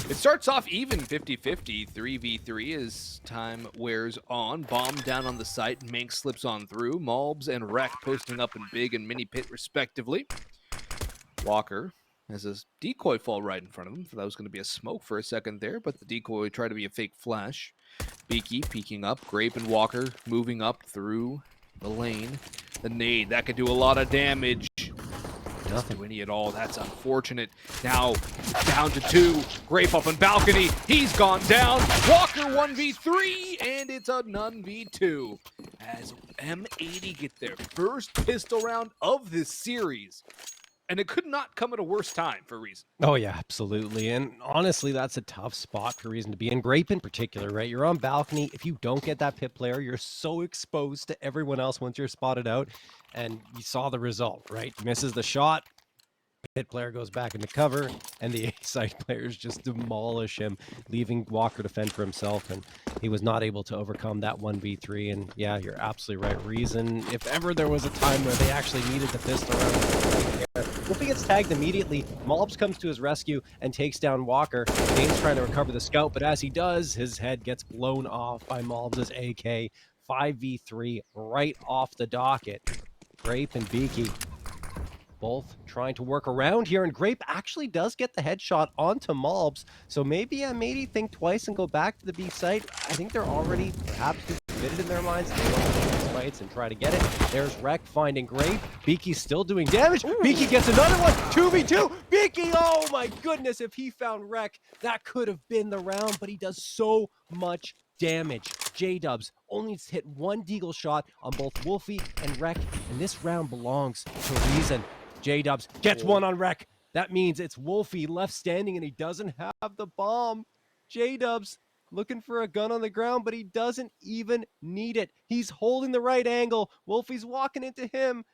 it starts off even 50-50, 3v3 as time wears on. Bomb down on the site, maNkz slips on through, maLbs and Rek posting up in big and mini pit respectively. Walker has a decoy fall right in front of him. Thought that was going to be a smoke for a second there, but the decoy tried to be a fake flash. Beaky peeking up, Grape and Walker moving up through the lane. The nade, that could do a lot of damage. Doesn't do any at all. That's unfortunate. Now down to 2. Grape up on balcony. He's gone down. Walker 1v3, and it's a none v2 as M80 get their first pistol round of this series. And it could not come at a worse time for Reason. Oh, yeah, absolutely. And honestly, that's a tough spot for Reason to be in. Grape in particular, right? You're on balcony. If you don't get that pit player, you're so exposed to everyone else once you're spotted out. And you saw the result, right? Misses the shot. Pit player goes back into cover, and the A-side players just demolish him, leaving Walker to fend for himself, and he was not able to overcome that 1v3. And yeah, you're absolutely right. Reason, if ever there was a time where they actually needed the pistol round, Wolfie gets tagged immediately. maLbs comes to his rescue and takes down Walker. Dane's trying to recover the scout, but as he does, his head gets blown off by maLbs' AK. 5v3 right off the docket. Grape and Beaky both trying to work around here, and Grape actually does get the headshot onto maLbs, so maybe M80 think twice and go back to the B site. I think they're already perhaps committed in their minds. They want to choose fights and try to get it. There's Rek finding Grape. Beaky's still doing damage. Ooh. Beaky gets another one. 2v2. Beaky, oh my goodness, if he found Rek, that could have been the round, but he does so much damage. J-Dubs only hit one deagle shot on both Wolfie and Rek, and this round belongs to Reason. J-Dubs gets one on Rek. That means it's Wolfie left standing, and he doesn't have the bomb. J-Dubs looking for a gun on the ground, but he doesn't even need it. He's holding the right angle. Wolfie's walking into him.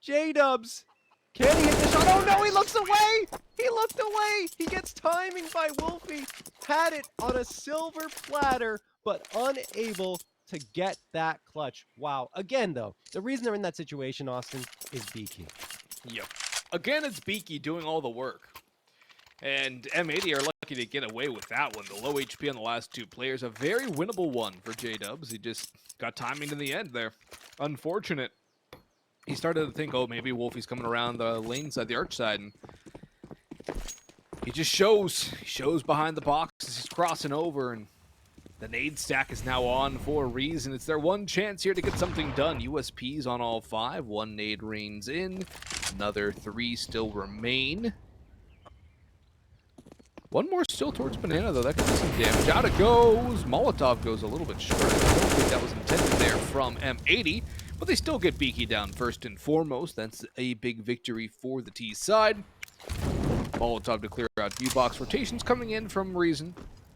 J-Dubs, can he hit the shot? Oh no, he looks away! He looked away! He gets timing by Wolfie. Had it on a silver platter, but unable to get that clutch. Wow. Again, though, the reason they're in that situation, Austin, is Beaky. Yep. Again, it's Beaky doing all the work. And M80 are lucky to get away with that one. The low HP on the last two players, a very winnable one for J-Dubs. He just got timing in the end there. Unfortunate. He started to think, oh, maybe Wolfie's coming around the lane side, the arch side, and he just shows. He shows behind the box as he's crossing over, and the nade stack is now on for a reason. It's their one chance here to get something done. USPs on all 5. 1 nade rains in. Another 3 still remain. 1 more still towards Banana, though. That could do some damage. Out it goes. Molotov goes a little bit short. I don't think that was intended there from M80. But they still get Beaky down first and foremost. That's a big victory for the T side. Molotov to clear out U-box. Rotations coming in from Reason.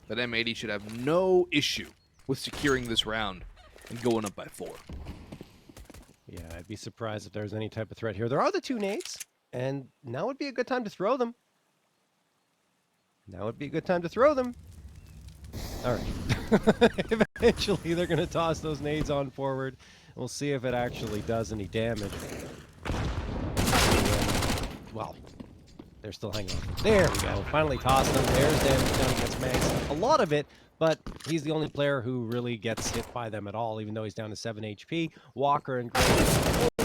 But M80 should have no issue with securing this round and going up by 4. Yeah, I'd be surprised if there's any type of threat here. There are the 2 nades, and now would be a good time to throw them. Now would be a good time to throw them. All right. Eventually, they're going to toss those nades on forward. We'll see if it actually does any damage. Well, they're still hanging on. There we go. Finally tossed them. There's damage done against maNkz. A lot of it, but he's the only player who really gets hit by them at all, even though he's down to 7 HP. Walker and Grape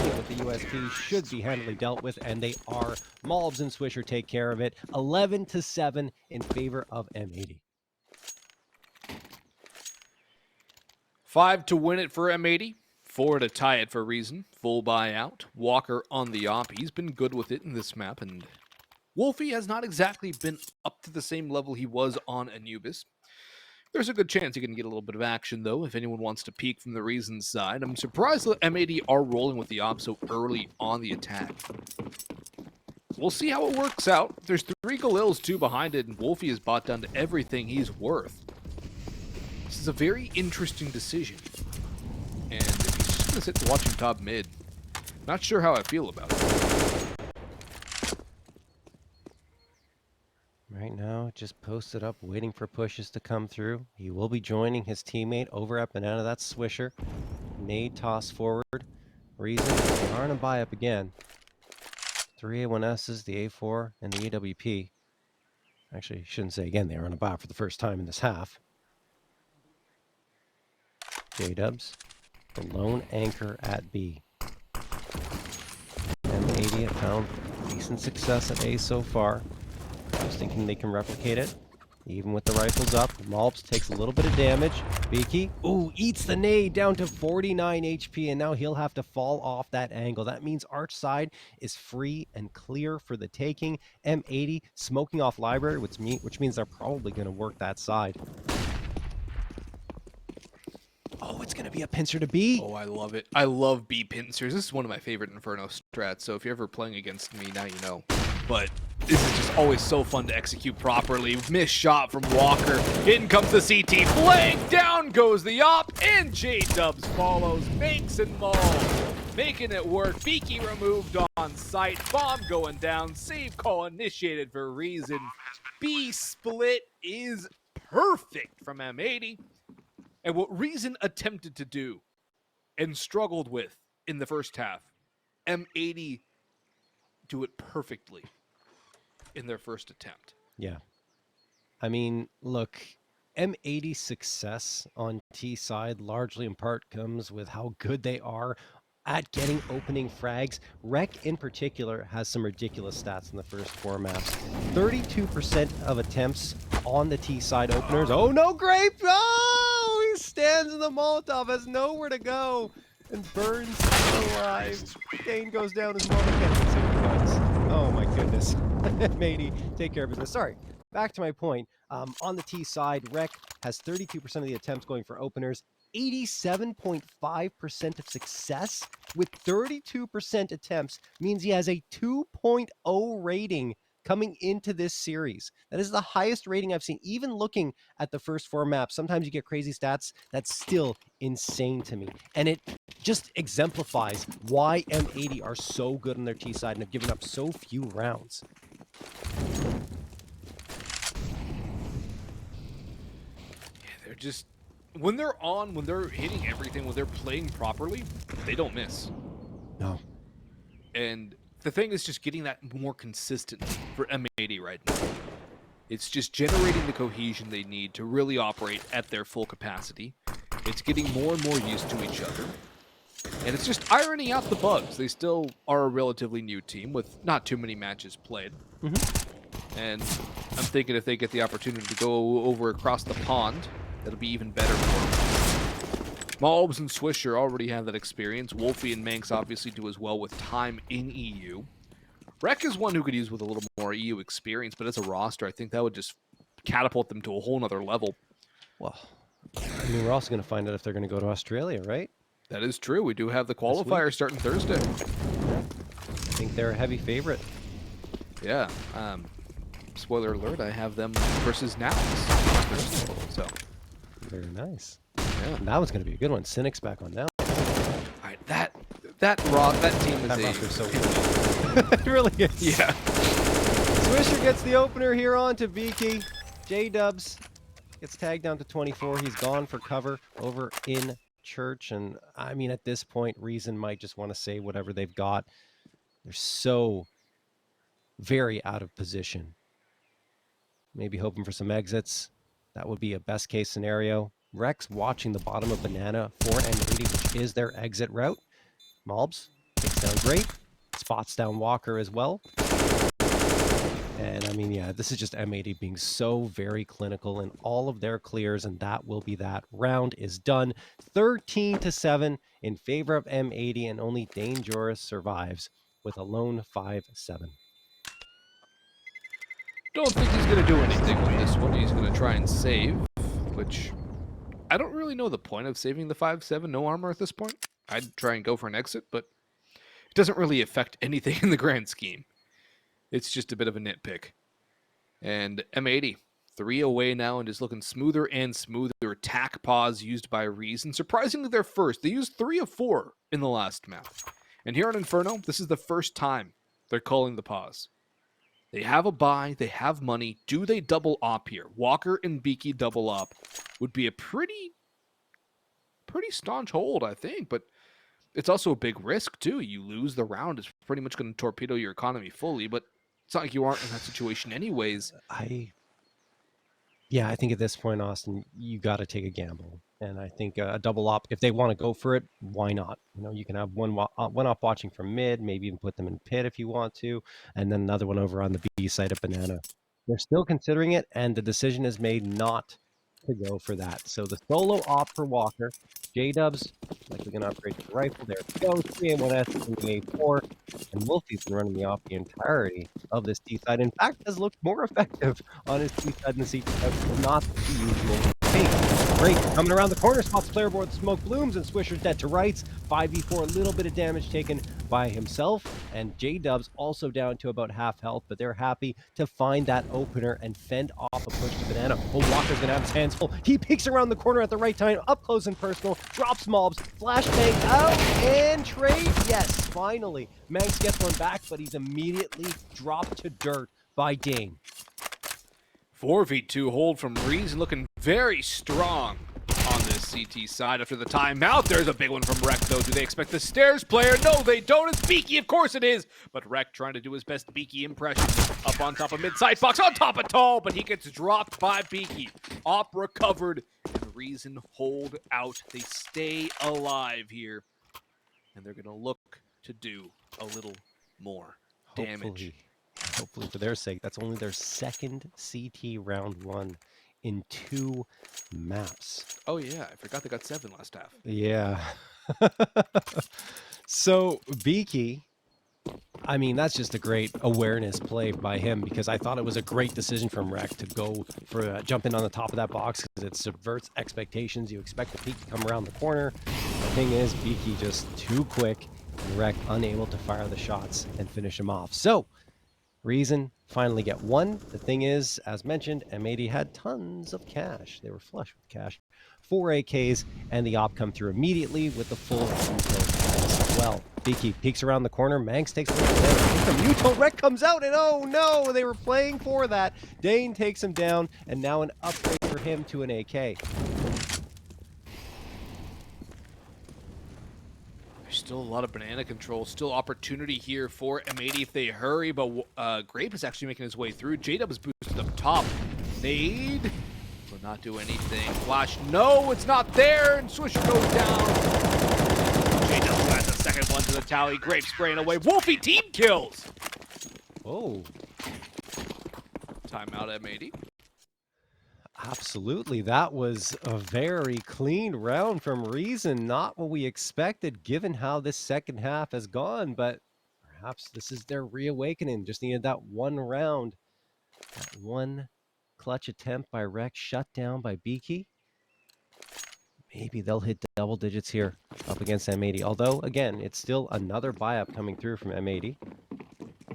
Leading with the USP should be handily dealt with, and they are. maNkz and Swisher take care of it. 11-7 in favor of M80. 5 to win it for M80. 4 to tie it for Reason. Full buyout. Walker on the op. He's been good with it in this map, and Wolfie has not exactly been up to the same level he was on Anubis. There's a good chance he can get a little bit of action, though, if anyone wants to peek from the Reason side. I'm surprised that M80 are rolling with the op so early on the attack. We'll see how it works out. There's 3 Galils, 2 behind it, and Wolfie is bought down to everything he's worth. This is a very interesting decision. And if he's just going to sit and watch him top mid, not sure how I feel about it. Right now, just posted up, waiting for pushes to come through. He will be joining his teammate over at Banana. That's Swisher. Nade toss forward. Reason, they are on a buy up again. 3 A1Ss, the A4, and the AWP. Actually, shouldn't say again, they are on a buy for the first time in this half. J-Dubs, the lone anchor at B. M80 have found decent success at A so far. I was thinking they can replicate it. Even with the rifles up, maNkz takes a little bit of damage. Beaky, ooh, eats the nade down to 49 HP, and now he'll have to fall off that angle. That means Arch side is free and clear for the taking. M80 smoking off library, which means they're probably going to work that side. Oh, it's going to be a pincer to B. Oh, I love it. I love B pincers. This is one of my favorite Inferno strats, so if you're ever playing against me, now you know. But this is just always so fun to execute properly. Missed shot from Walker. In comes the CT. Flank. Down goes the op. And J-Dubs follows. maNkz and maul. Making it work. Beaky removed on site. Bomb going down. Save call initiated for Reason. B split is perfect from M80. And what Reason attempted to do and struggled with in the first half, M80 do it perfectly in their first attempt. Yeah. I mean, look, M80's success on T side largely in part comes with how good they are at getting opening frags. Rec in particular has some ridiculous stats in the first 4 maps. 32% of attempts on the T side openers. Oh no, Grape! Oh, he stands in the Molotov, has nowhere to go, and burns alive. Dane goes down as well. Oh my goodness. M80, take care of business. Sorry, back to my point. On the T side, Rec has 32% of the attempts going for openers, 87.5% of success with 32% attempts means he has a 2.0 rating coming into this series. That is the highest rating I've seen, even looking at the first 4 maps. Sometimes you get crazy stats. That's still insane to me. And it just exemplifies why M80 are so good on their T side and have given up so few rounds. Yeah, they're just, when they're on, when they're hitting everything, when they're playing properly, they don't miss. No. And the thing is just getting that more consistent for M80 right now. It's just generating the cohesion they need to really operate at their full capacity. It's getting more and more used to each other. And it's just ironing out the bugs. They still are a relatively new team with not too many matches played. And I'm thinking if they get the opportunity to go over across the pond, that'll be even better for them. maNkz and Swisher already have that experience. Wolfie and maNkz obviously do as well with time in EU. Rec is one who could use with a little more EU experience, but as a roster, I think that would just catapult them to a whole nother level. Well, I mean, we're also going to find out if they're going to go to Australia, right? That is true. We do have the qualifier starting Thursday. I think they're a heavy favorite. Yeah. Spoiler alert, I have them versus NALS. So. Very nice. Yeah. And that one's going to be a good one. Cynic's back on now. All right, that team is That a... roster's so good. It really is. Yeah. Swisher gets the opener here on to Beaky. J-Dubs gets tagged down to 24. He's gone for cover over in Church. And I mean, at this point, Reason might just want to say whatever they've got. They're so very out of position. Maybe hoping for some exits. That would be a best case scenario. Rex watching the bottom of Banana for M80, which is their exit route. maNkz takes down Grape, spots down Walker as well. And I mean, yeah, this is just M80 being so very clinical in all of their clears, and that will be that. Round is done. 13-7 in favor of M80, and only Danejoris survives with a lone 5-7. Don't think he's going to do anything with this one. He's going to try and save, which I don't really know the point of saving the 5-7 no armor at this point. I'd try and go for an exit, but it doesn't really affect anything in the grand scheme. It's just a bit of a nitpick. And M80, 3 away now and is looking smoother and smoother. Attack pause used by Reason. Surprisingly, they're first. They used 3 of 4 in the last map. And here on Inferno, this is the first time they're calling the pause. They have a buy, they have money. Do they double op here? Walker and Beaky double op would be a pretty staunch hold, I think, but it's also a big risk too. You lose the round, it's pretty much going to torpedo your economy fully, but it's not like you aren't in that situation anyways. Yeah, I think at this point, Austin, you got to take a gamble. And I think a double op, if they want to go for it, why not? You know, you can have one op watching from mid, maybe even put them in pit if you want to, and then another one over on the B side of Banana. They're still considering it, and the decision is made not to go for that. So the solo op for Walker, J-Dubs likely going to upgrade to the rifle. There it goes, 3-1S in the A4, and Wolfie's been running the op the entirety of this T side. In fact, has looked more effective on his T side than the CT side, not the usual thing. Great, coming around the corner, spots player board, smoke blooms, and Swisher's dead to rights. 5v4, a little bit of damage taken by himself, and J-Dubs also down to about half health, but they're happy to find that opener and fend off a push to Banana. Oh, Walker's gonna have his hands full. He peeks around the corner at the right time, up close and personal, drops mobs, flashbang out, and trade. Yes, finally. maNkz gets one back, but he's immediately dropped to dirt by Dane. 4v2 hold from Reason, looking very strong on this CT side after the timeout. There's a big one from Rek, though. Do they expect the stairs player? No, they don't. It's Beaky, of course it is. But Rek trying to do his best Beaky impression. Up on top of mid-side box, on top of tall, but he gets dropped by Beaky. Op recovered, and Reason hold out. They stay alive here, and they're going to look to do a little more damage. Hopefully for their sake. That's only their second CT round 1 in 2 maps. Oh yeah, I forgot they got 7 last half. Yeah. So Beaky, I mean, that's just a great awareness play by him, because I thought it was a great decision from Rek to go for jump in on the top of that box, because it subverts expectations. You expect the peak to come around the corner. The thing is, Beaky just too quick, and Rek unable to fire the shots and finish him off. So Reason finally get one. The thing is, as mentioned, M80 had tons of cash. They were flush with cash. 4 AKs, and the op come through immediately with the full Muto as well. Beaky peeks around the corner. maNkz takes a little damage. The Muto Rek comes out, and oh no, they were playing for that. Dane takes him down, and now an upgrade for him to an AK. Still a lot of banana control, still opportunity here for M80 if they hurry, but Grape is actually making his way through. J-Dub is boosted up top. Nade will not do anything. Flash, no, it's not there, and Swisher goes down. J-Dub adds a second one to the tally. Grape spraying away. Wolfie team kills. Oh. Timeout M80. Absolutely. That was a very clean round from Reason. Not what we expected, given how this second half has gone, but perhaps this is their reawakening. Just needed that one round. That one clutch attempt by Rek, shut down by Beaky. Maybe they'll hit double digits here up against M80. Although, again, it's still another buy-up coming through from M80.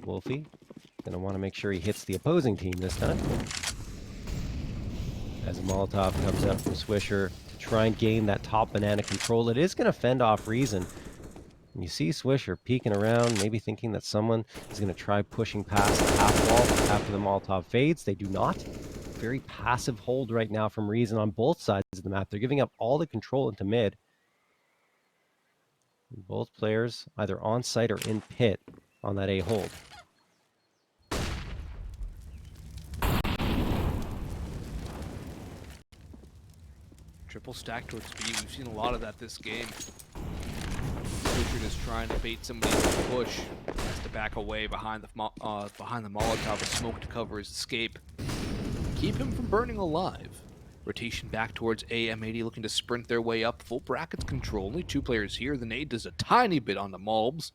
Wolfie going to want to make sure he hits the opposing team this time. As a Molotov comes up from Swisher to try and gain that top banana control. It is going to fend off Reason. And you see Swisher peeking around, maybe thinking that someone is going to try pushing past the half wall after the Molotov fades. They do not. Very passive hold right now from Reason on both sides of the map. They're giving up all the control into mid. Both players either on site or in pit on that A hold. Triple stack towards B. We've seen a lot of that this game. Swisher just trying to bait somebody to push. Has to back away behind the Molotov with smoke to cover his escape. Keep him from burning alive. Rotation back towards M80, looking to sprint their way up. Full brackets control. Only 2 players here. The nade does a tiny bit on the Malbs.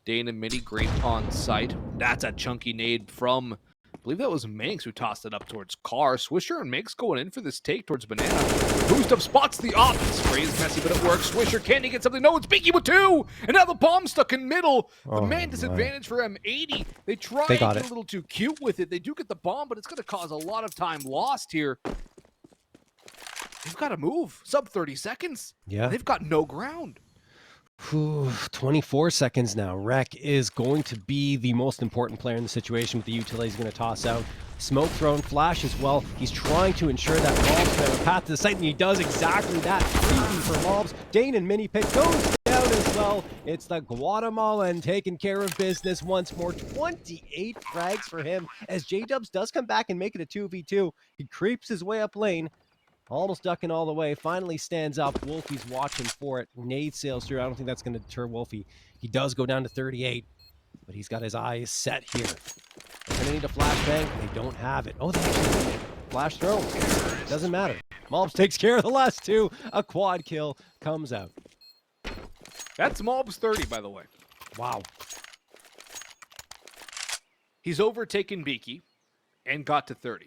Dane and Midi great on site. That's a chunky nade from, I believe that was maNkz who tossed it up towards Car. Swisher and maNkz going in for this take towards Banana. Boost up spots the op. Spray is messy, but it works. Swisher, can he get something? No, it's Beaky with 2. And now the bomb stuck in middle. The man disadvantage for M80. They try and get a little too cute with it. They do get the bomb, but it's going to cause a lot of time lost here. They've got to move. Sub 30 seconds. Yeah. They've got no ground. 24 seconds now. Rek is going to be the most important player in the situation with the utility he's going to toss out. Smoke thrown, flash as well. He's trying to ensure that Malbs can have a path to the site, and he does exactly that. Creepy for Malbs. Dane and Mini Pick goes down as well. It's the Guatemalan taking care of business once more. 28 frags for him as J-Dubs does come back and make it a 2v2. He creeps his way up lane. Almost ducking all the way. Finally stands up. Wolfie's watching for it. Nade sails through. I don't think that's going to deter Wolfie. He does go down to 38, but he's got his eyes set here. They're going to need a flashbang. They don't have it. Oh, they actually need it. Flash throw. Doesn't matter. Malbs takes care of the last 2. A quad kill comes out. That's Malbs 30, by the way. Wow. He's overtaken Beaky and got to 30.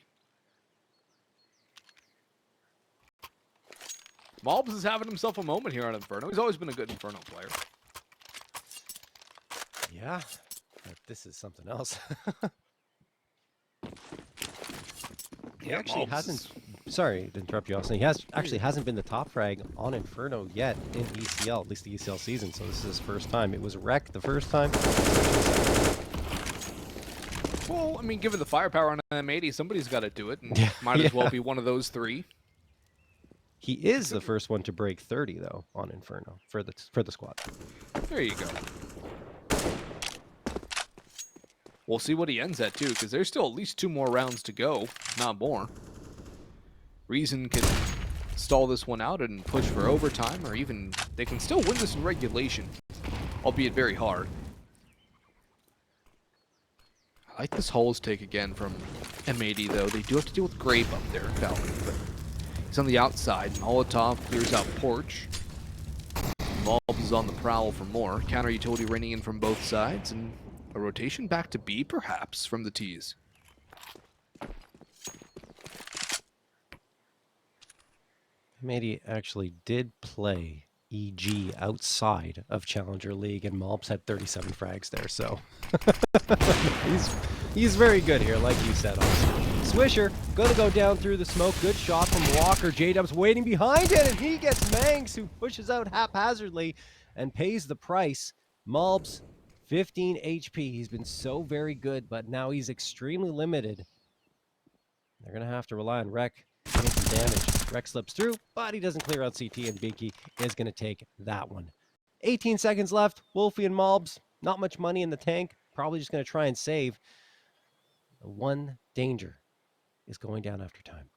Malbs is having himself a moment here on Inferno. He's always been a good Inferno player. Yeah, but this is something else. He actually hasn't. Sorry to interrupt you, Austin. He hasn't been the top frag on Inferno yet in ECL, at least the ECL season. So this is his first time. It was Rek the first time. Well, I mean, given the firepower on M80, somebody's got to do it, and might as well be one of those 3. He is the first one to break 30 though on Inferno for the squad. There you go. We'll see what he ends at too, because there's still at least 2 more rounds to go, not more. Reason can stall this one out and push for overtime, or even they can still win this in regulation, albeit very hard. I like this Hulls take again from M80 though. They do have to deal with Grape up there, Valley, but he's on the outside. Molotov clears out Porch. Malbs is on the prowl for more. Counter utility raining in from both sides, and a rotation back to B, perhaps, from the T's. M80 actually did play EG outside of Challenger League, and Malbs had 37 frags there, so he's very good here, like you said. Also, Swisher gonna go down through the smoke. Good shot from Walker. J-Dub's waiting behind it, and he gets maNkz, who pushes out haphazardly and pays the price. Malbs, 15 HP. He's been so very good, but now he's extremely limited. They're gonna have to rely on Rek getting some damage. Rek slips through, but he doesn't clear out CT, and Beaky is going to take that one. 18 seconds left. Wolfie and Malbs, not much money in the tank. Probably just going to try and save. The one danger is going down after time.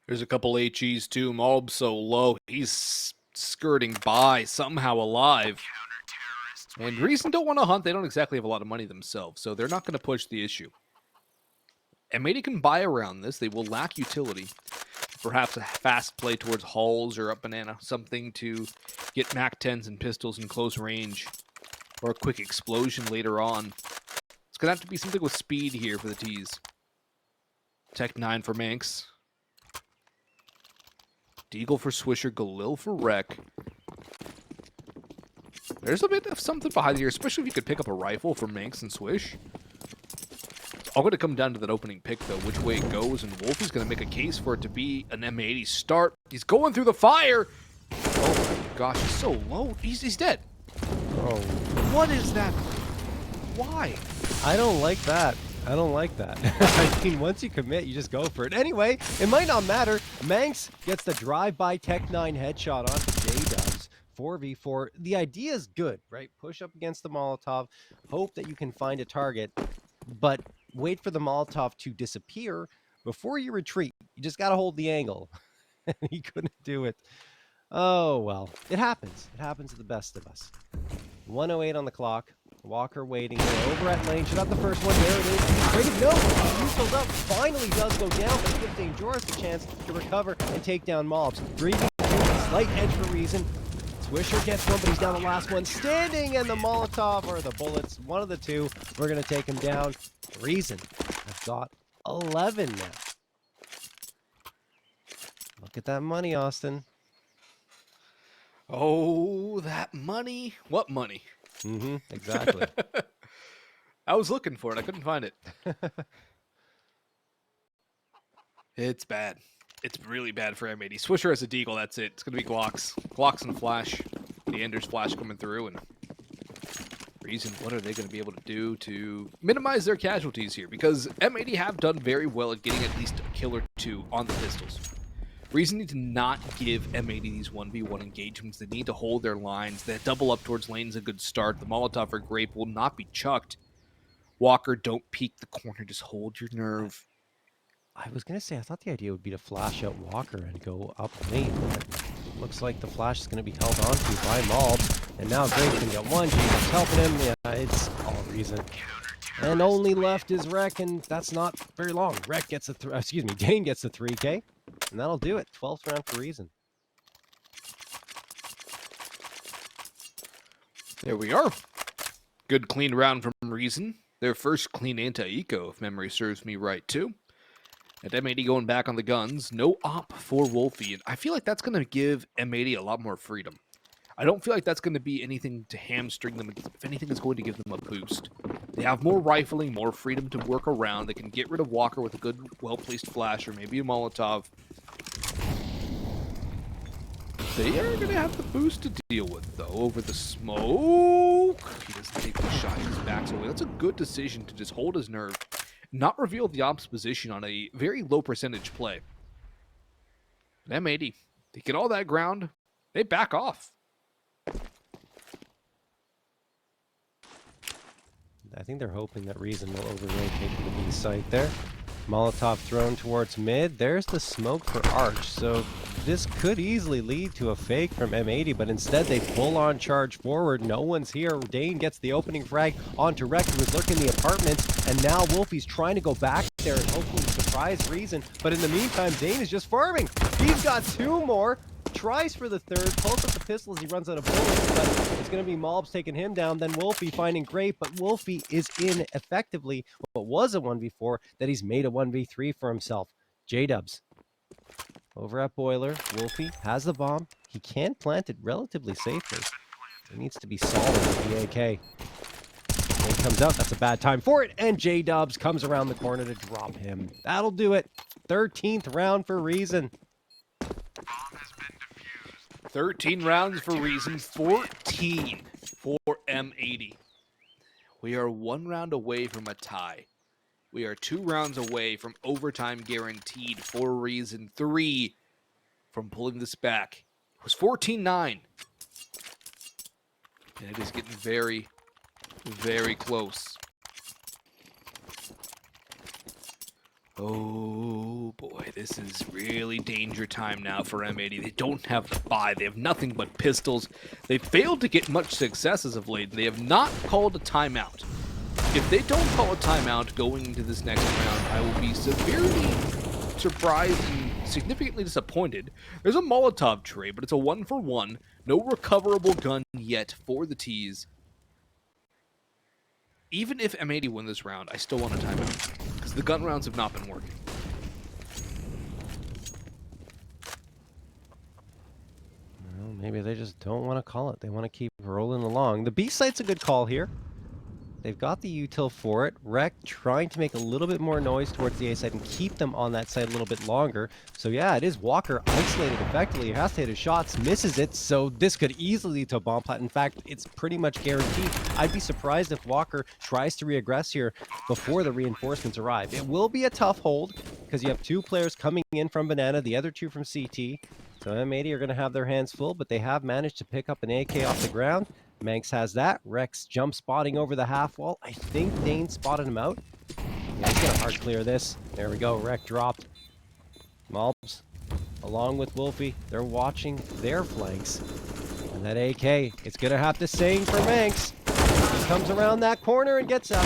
There's a couple HEs too. Malbs so low. He's skirting by, somehow alive. And Reason don't want to hunt. They don't exactly have a lot of money themselves, so they're not going to push the issue. M80 can buy around this. They will lack utility. Perhaps a fast play towards Hulls or up Banana. Something to get MAC-10s and pistols in close range. Or a quick explosion later on. It's going to have to be something with speed here for the T's. Tech 9 for maNkz. Deagle for Swisher. Galil for Rek. There's a bit of something behind here, especially if you could pick up a rifle for maNkz and Swish. All going to come down to that opening pick, though, which way it goes, and Wolfie's going to make a case for it to be an M80 start. He's going through the fire. Oh my gosh, he's so low. He's dead. Oh. What is that? Why? I don't like that. I don't like that. I mean, once you commit, you just go for it. Anyway, it might not matter. maNkz gets the drive-by Tech 9 headshot onto J-Dubs. 4v4. The idea is good, right? Push up against the Molotov. Hope that you can find a target, but wait for the Molotov to disappear before you retreat. You just got to hold the angle. He couldn't do it. Oh, well. It happens. It happens to the best of us. 1:08 on the clock. Walker waiting here over at lane. Should have the first one. There it is. Traded. No! Usel's up. Finally does go down, but it gives Danejoris a chance to recover and take down mobs. 3v2. Slight edge for Reason. Swisher gets one, but he's down the last one. Standing, and the Molotov, or the bullets, one of the two. We're going to take him down. Reason has got 11 now. Look at that money, Austin. Oh, that money. What money? Mm-hmm, exactly. I was looking for it. I couldn't find it. It's bad. It's really bad for M80. Swisher has a deagle. That's it. It's going to be Glocks. Glocks and a flash. The Ender's flash coming through. And Reason, what are they going to be able to do to minimize their casualties here? Because M80 have done very well at getting at least a kill or two on the pistols. Reason need to not give M80 these 1v1 engagements. They need to hold their lines. That double up towards lane is a good start. The Molotov or Grape will not be chucked. Walker, don't peek the corner. Just hold your nerve. I was going to say, I thought the idea would be to flash out Walker and go up lane, but it looks like the flash is going to be held onto by Mobs. And now Grape can get one. James helping him. Yeah, it's all Reason. And only left is Rek, and that's not very long. Rek gets a Dane gets a 3K. And that'll do it. 12th round for Reason. There we are. Good clean round from Reason. Their first clean anti-eco, if memory serves me right, too. And M80 going back on the guns. No op for Wolfie. And I feel like that's going to give M80 a lot more freedom. I don't feel like that's going to be anything to hamstring them. If anything, is going to give them a boost. They have more rifling, more freedom to work around. They can get rid of Walker with a good, well-placed flash or maybe a Molotov. They are going to have the boost to deal with, though, over the smoke. He doesn't take the shot. His back's away. That's a good decision to just hold his nerve. Not reveal the ops position on a very low percentage play. But M80, they get all that ground. They back off. I think they're hoping that Reason will over-rotate to the B site there. Molotov thrown towards mid. There's the smoke for Arch, so this could easily lead to a fake from M80, but instead they full-on charge forward. No one's here. Dane gets the opening frag onto Rek, who was lurking in the apartments, and now Wolfie's trying to go back there and hopefully surprise Reason, but in the meantime, Dane is just farming. He's got two more. Tries for the third, pulls up the pistol as he runs out of bullets, but it's going to be Mobs taking him down, then Wolfie finding Grape, but Wolfie is in effectively what was a 1v4 that he's made a 1v3 for himself. J-Dubs over at Boiler. Wolfie has the bomb. He can plant it relatively safely. He needs to be solid with the AK. When he comes out, that's a bad time for it, and J-Dubs comes around the corner to drop him. That'll do it. 13th round for Reason. 13 rounds for Reason, 14 for M80. We are 1 round away from a tie. We are 2 rounds away from overtime guaranteed for Reason, 3 from pulling this back. It was 14-9. And it is getting very, very close. Oh boy, this is really danger time now for M80. They don't have the buy. They have nothing but pistols. They failed to get much success as of late. They have not called a timeout. If they don't call a timeout going into this next round, I will be severely surprised and significantly disappointed. There's a Molotov tray, but it's a 1-for-1. No recoverable gun yet for the T's. Even if M80 win this round, I still want a timeout. Because the gun rounds have not been working. Well, maybe they just don't want to call it. They want to keep rolling along. The B site's a good call here. They've got the util for it. Rek trying to make a little bit more noise towards the A side and keep them on that side a little bit longer. So yeah, it is Walker isolated effectively. He has to hit his shots, misses it, so this could easily lead to a bomb plant. In fact, it's pretty much guaranteed. I'd be surprised if Walker tries to reaggress here before the reinforcements arrive. It will be a tough hold because you have 2 players coming in from Banana, the other 2 from CT. So M80 are going to have their hands full, but they have managed to pick up an AK off the ground. maNkz has that. Rex jump spotting over the half wall. I think Dane spotted him out. Yeah, he's going to hard clear this. There we go. Rek dropped. Mobs along with Wolfie, they're watching their flanks. And that AK, it's going to have to sing for maNkz. He comes around that corner and gets up.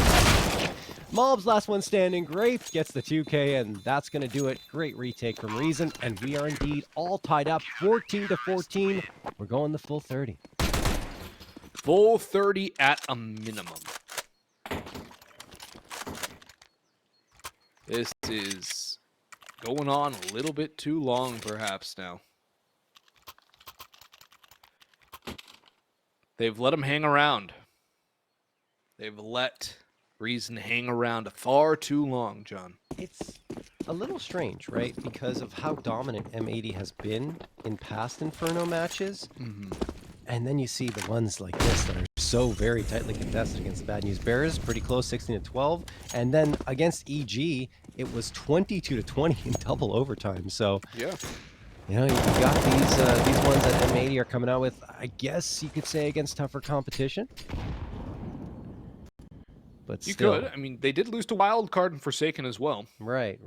Mob's last one standing, great, gets the 2K, and that's going to do it. Great retake from Reason, and we are indeed all tied up, 14-14. We're going the full 30. Full 30 at a minimum. This is going on a little bit too long, perhaps, now. They've let him hang around. They've let Reason hang around far too long, John. It's a little strange, right? Because of how dominant M80 has been in past Inferno matches. And then you see the ones like this that are so very tightly contested against the Bad News Bears, pretty close, 16-12. And then against EG, it was 22-20 in double overtime. So, Yeah. you know, you got these ones that M80 are coming out with, I guess you could say, against tougher competition. But You still, could. I mean, they did lose to Wildcard and Forsaken as well. right.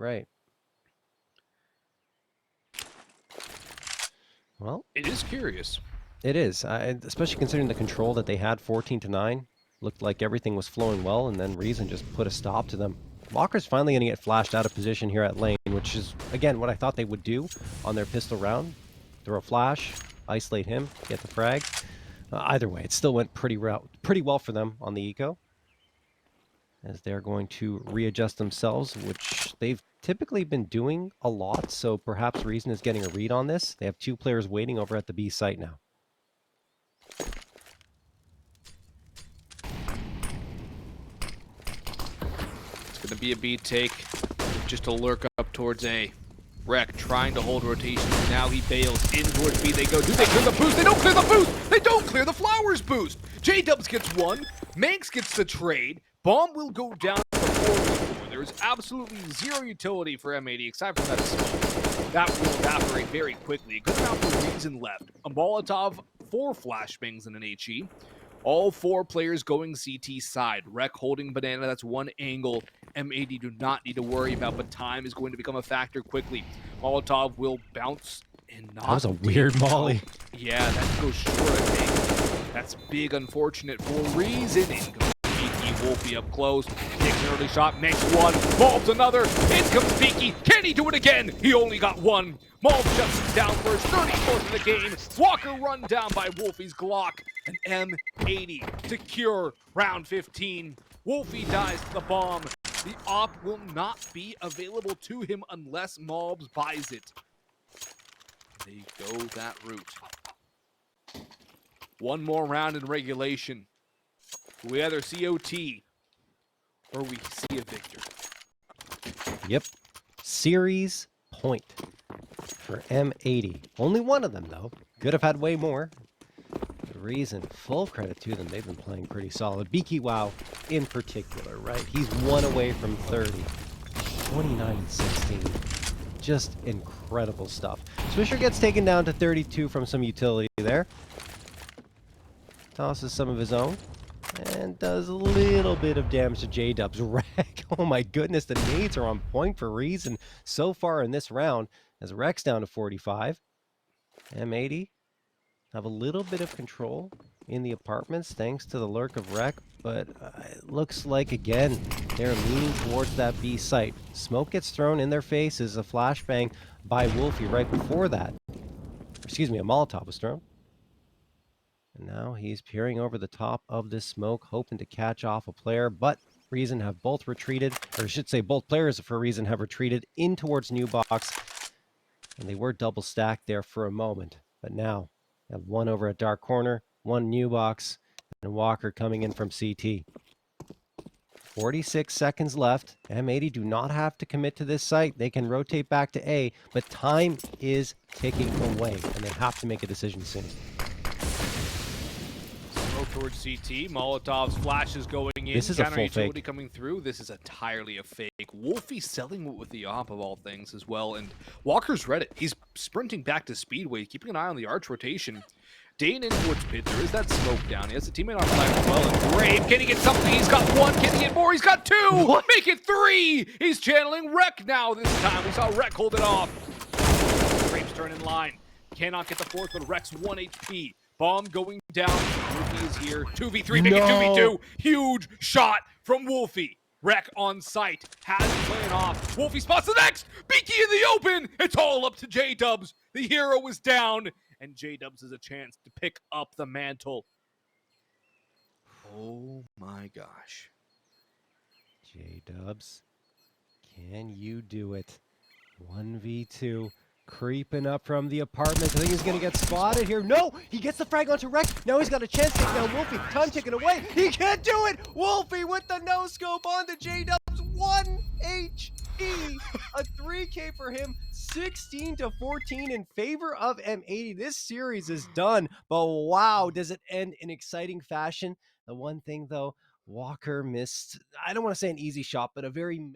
Well, It is curious. it is, especially considering the control that they had, 14-9. Looked like everything was flowing well, and then Reason just put a stop to them. Walker's finally going to get flashed out of position here at lane, which is, again, what I thought they would do on their pistol round. Throw a flash, isolate him, get the frag. Either way, it still went pretty well for them on the eco, as they're going to readjust themselves, which they've typically been doing a lot, so perhaps Reason is getting a read on this. They have 2 players waiting over at the B site now. It's going to be a B take, just to lurk up towards A. Rec trying to hold rotation. Now he bails in towards B. They go. Do they clear the boost? They don't clear the boost. They don't clear the Flowers boost. J-Dubs gets one. maNkz gets the trade. Bomb will go down before there is absolutely zero utility for M80 except for that smoke. That will evaporate very quickly. Good amount of Reason left. A Molotov, 4 flashbangs, and an HE. All 4 players going CT side. Rec holding banana. That's one angle. M80 do not need to worry about, but time is going to become a factor quickly. Molotov will bounce and not. That was a weird molly. Yeah, that goes short, I think. That's big, unfortunate for Reason. In goes Beaky, Wolfie up close. Takes an early shot, makes one. Malb's another. In comes Beaky. Can he do it again? He only got one. Malb shuts him down first. 34th of the game. Walker run down by Wolfie's Glock. An M80 secure round 15. Wolfie dies to the bomb. The op will not be available to him unless Malbs buys it. They go that route. One more round in regulation. We either see OT or we see a victor. Yep. Series point for M80. Only one of them, though. Could have had way more. The Reason, full credit to them. They've been playing pretty solid. Beaky Wow in particular, right? He's 1 away from 30. 29-16. Just incredible stuff. Swisher gets taken down to 32 from some utility there. Tosses some of his own. And does a little bit of damage to J-Dub's Rec. Oh my goodness, the nades are on point for Reason so far in this round. As Rec's down to 45. M80 have a little bit of control in the apartments thanks to the lurk of Rec, but it looks like, again, they're leaning towards that B site. Smoke gets thrown in their faces, a flashbang by Wolfie right before that. Excuse me, a Molotov was thrown. And now he's peering over the top of this smoke, hoping to catch off a player, but Reason have both retreated, or I should say both players for Reason have retreated in towards New Box, and they were double stacked there for a moment, but now have one over at Dark Corner, one New Box, and Walker coming in from CT. 46 seconds left. M80 do not have to commit to this site. They can rotate back to A, but time is ticking away, and they have to make a decision soon. Smoke towards CT. Molotov's flash is going in. This is a Counter full utility fake. coming through. This is entirely a fake. Wolfie selling it with the op of all things as well. And Walker's read it. He's sprinting back to Speedway, keeping an eye on the arch rotation. Dane in towards pit. There is that smoke down. He has a teammate on flag as well. And Grave, can he get something? He's got one. Can he get more? He's got 2. What? Make it 3. He's channeling Rec now this time. We saw Rec hold it off. Graves turn in line. Cannot get the fourth, but Rex 1 HP. Bomb going down. Wolfie is here. 2v3, make it 2v2. Huge shot from Wolfie. Wreck on site. Has it playing off. Wolfie spots the next. Beaky in the open. It's all up to J-Dubs. The hero is down. And J-Dubs has a chance to pick up the mantle. Oh my gosh. J-Dubs, can you do it? 1v2, creeping up from the apartment. I think he's going to get spotted here. No, he gets the frag onto Rex. Now he's got a chance to take down Wolfie. Time ticking away. He can't do it. Wolfie with the no-scope on the J-Dubs. 1 HP. A 3K for him. 16-14 in favor of M80. This series is done, but wow, does it end in exciting fashion. The one thing, though, Walker missed, I don't want to say an easy shot, but a very